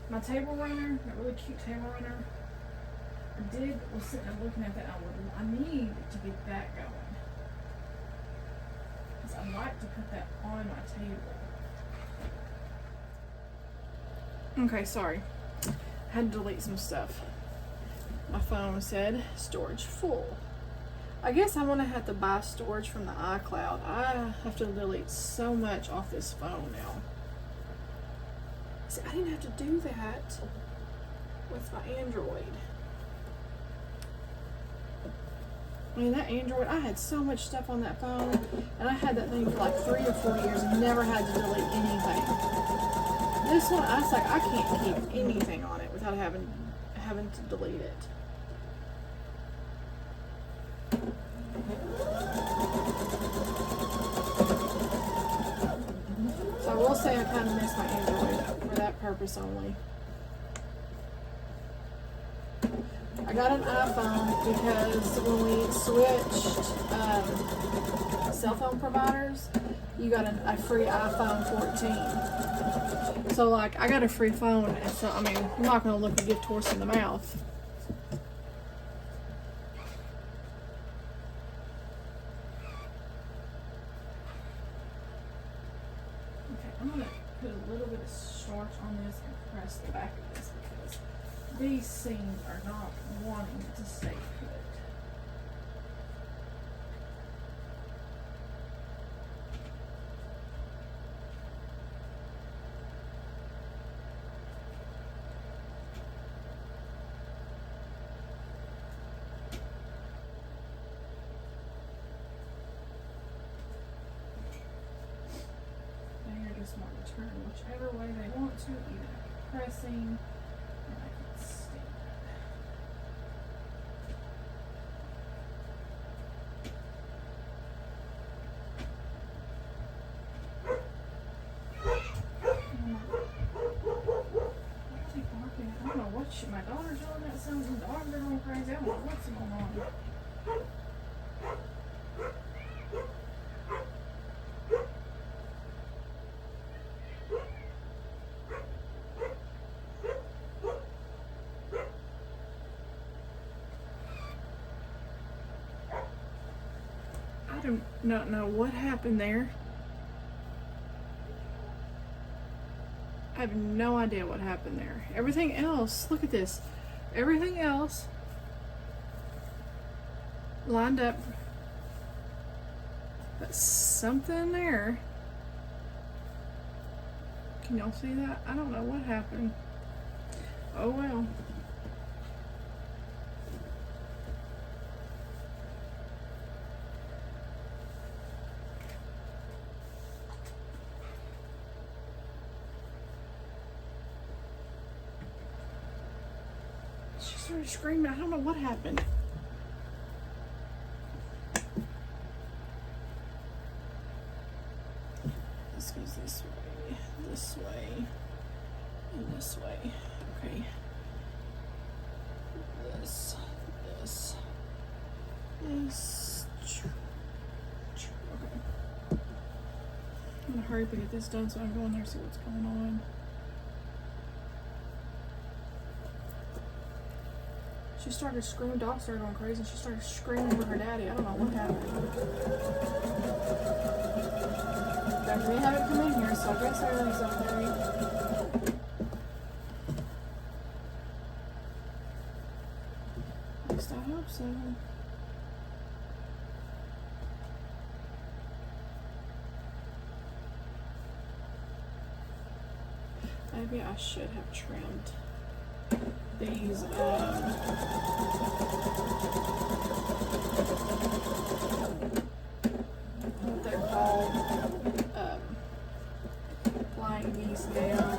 My table runner, that really cute table runner. Was sitting there looking at that. I need to get that going. Because I like to put that on my table. Okay, sorry. I had to delete some stuff. My phone said storage full. I guess I'm gonna have to buy storage from the iCloud. I have to delete so much off this phone now. See, I didn't have to do that with my Android. I mean, that Android, I had so much stuff on that phone, and I had that thing for like 3 or 4 years and never had to delete anything. This one, I was like, I can't keep anything on it without having to delete it. So I will say I kind of miss my Android for that purpose only. I got an iPhone because when we switched cell phone providers, you got a free iPhone 14. So like, I got a free phone, and so I mean, I'm not gonna look a gift horse in the mouth. Okay, I'm gonna put a little bit of starch on this and press the back of this because these seams are not wanting to stay put. They just want to turn whichever way they want to, either pressing. Shit, my daughter's yelling at something. The dogs are going crazy. I don't know what's going on. I do not know what happened there. I have no idea what happened there. Everything else, look at this. Everything else lined up. But something there. Can y'all see that? I don't know what happened. Oh well. She started screaming. I don't know what happened. This goes this way, and this way. Okay. This. Okay. I'm gonna hurry up and get this done so I can go in there and see what's going on. She started screaming, dogs started going crazy, and she started screaming for her daddy. I don't know what happened. But we haven't come in here, so I guess everything's okay. At least I hope so. Maybe I should have trimmed these what they're called, lying these down.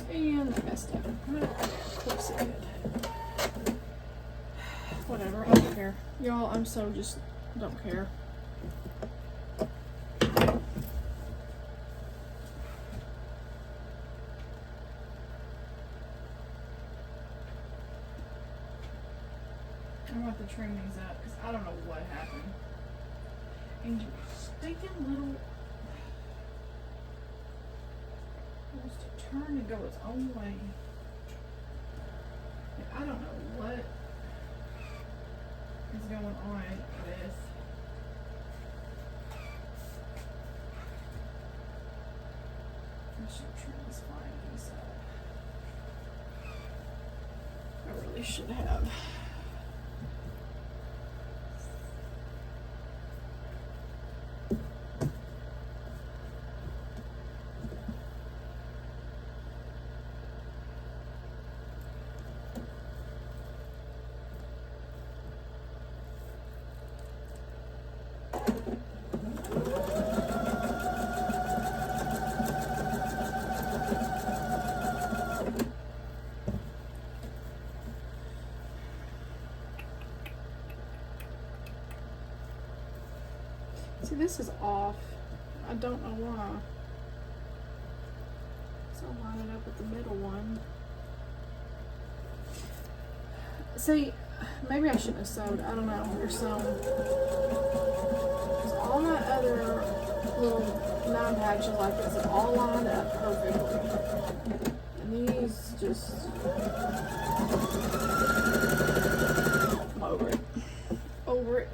And I messed up. Of course it did. Whatever, I don't care. Y'all, I'm so just don't care. I'm about to trim these up because I don't know what happened. And you stinking little wants to turn and go its own way. I don't know what is going on with I should trim this flying piece up. I really should have. See, this is off. I don't know why. So I'll line it up with the middle one. See, maybe I shouldn't have sewed. I don't know. Or sewn. Because all my other little 9 patches like this are all lined up perfectly. And these just... I'm over it. Over it.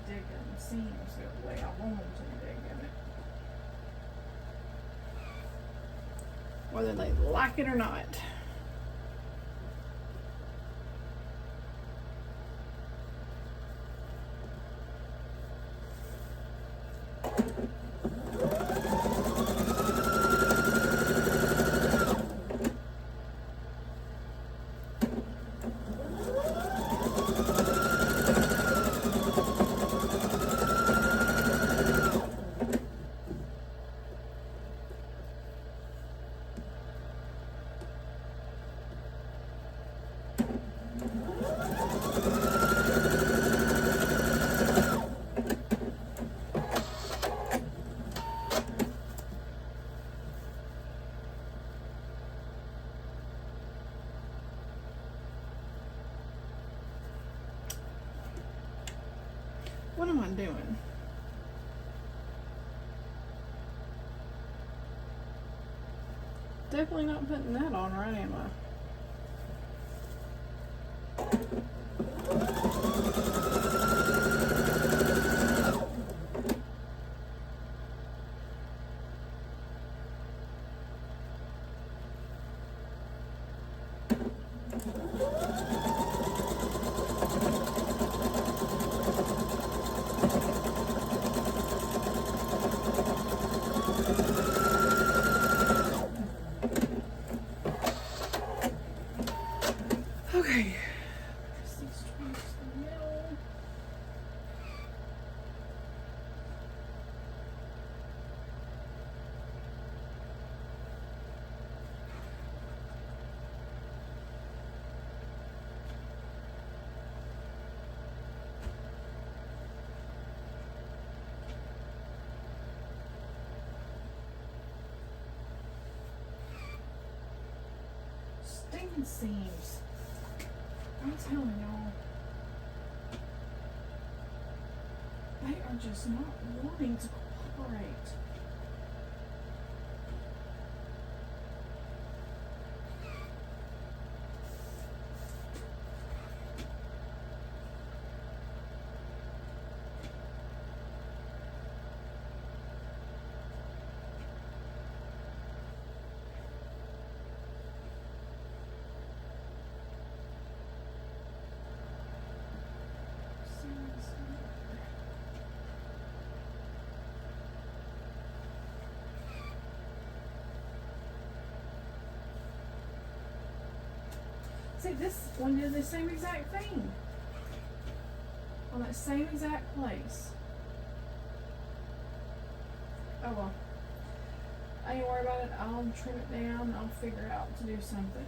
digging seams the way I want them to dig in it. Whether they like it or not. What am I doing? Definitely not putting that on, right, am I? Okay. Press these twice in the middle. Stinking seams. I'm telling y'all, they are just not wanting to cooperate. See, this one did the same exact thing on that same exact place. Oh well. I ain't worried about it. I'll trim it down. I'll figure out to do something.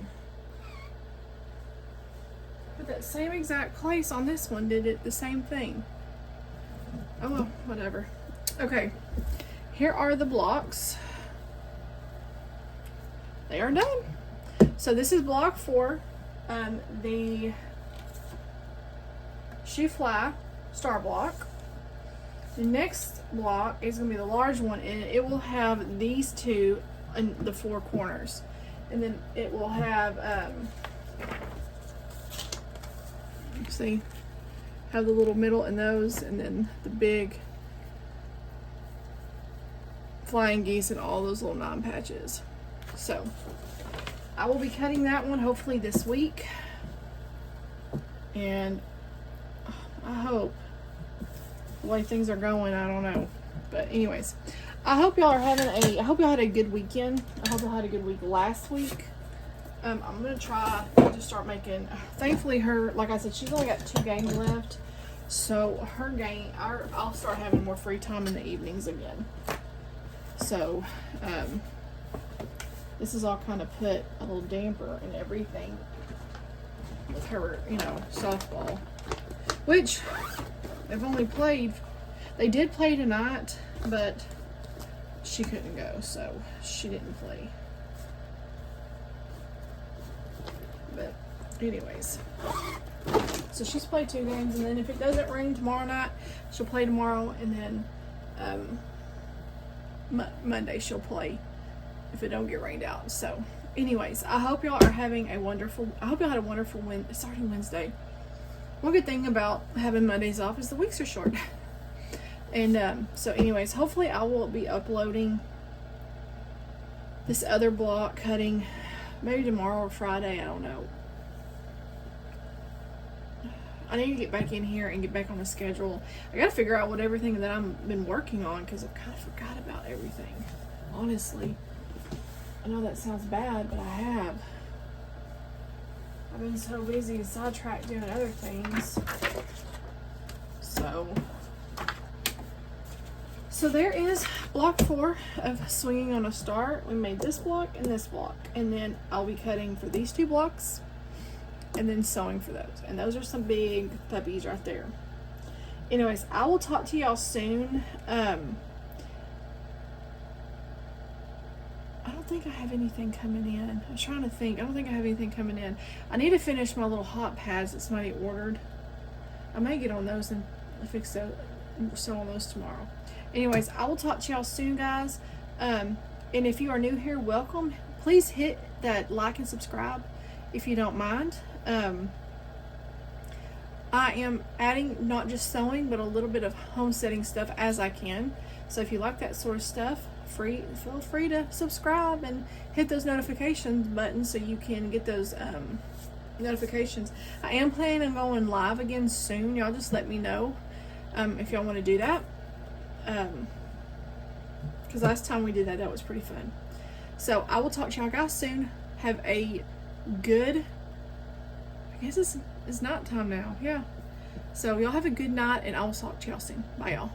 But that same exact place on this one did it the same thing. Oh well, whatever. Okay, here are the blocks. They are done. So this is block 4. The Shoo Fly star block. The next block is going to be the large one, and it will have these two in the 4 corners, and then it will have see, have the little middle in those, and then the big flying geese and all those little 9 patches. So I will be cutting that one hopefully this week, and I hope, the way things are going, I don't know, but anyways, I hope y'all are having I hope y'all had a good weekend. I hope y'all had a good week last week. I'm gonna try to start making, thankfully her, like I said, she's only got 2 games left, so her game, I'll start having more free time in the evenings again. So this is all kind of put a little damper in everything with her, you know, softball, which they've only played, they did play tonight, but she couldn't go, so she didn't play. But anyways, so she's played 2 games, and then if it doesn't rain tomorrow night, she'll play tomorrow, and then Monday she'll play if it don't get rained out. So anyways, I hope y'all are having a wonderful, I hope y'all had a wonderful starting Wednesday. One good thing about having Mondays off is the weeks are short. And so anyways, hopefully I will be uploading this other block cutting maybe tomorrow or Friday. I don't know. I need to get back in here and get back on the schedule. I gotta figure out what everything that I've been working on, because I've kind of forgot about everything, honestly. I know that sounds bad, but I have. I've been so busy and sidetracked doing other things. So there is block 4 of swinging on a star. We made this block and this block, and then I'll be cutting for these 2 blocks and then sewing for those. And those are some big puppies right there. Anyways, I will talk to y'all soon. I don't think I have anything coming in. I'm trying to think. I don't think I have anything coming in. I need to finish my little hot pads that somebody ordered. I may get on those and fix those, sew on those tomorrow. Anyways, I will talk to y'all soon, guys. And if you are new here, welcome. Please hit that like and subscribe if you don't mind. I am adding not just sewing, but a little bit of homesteading stuff as I can. So if you like that sort of stuff, feel free to subscribe and hit those notifications buttons so you can get those notifications. I am planning on going live again soon. Y'all just let me know if y'all want to do that. Because last time we did that was pretty fun. So I will talk to y'all guys soon. Have a good, I guess it's night time now. Yeah. So y'all have a good night, and I will talk to y'all soon. Bye, y'all.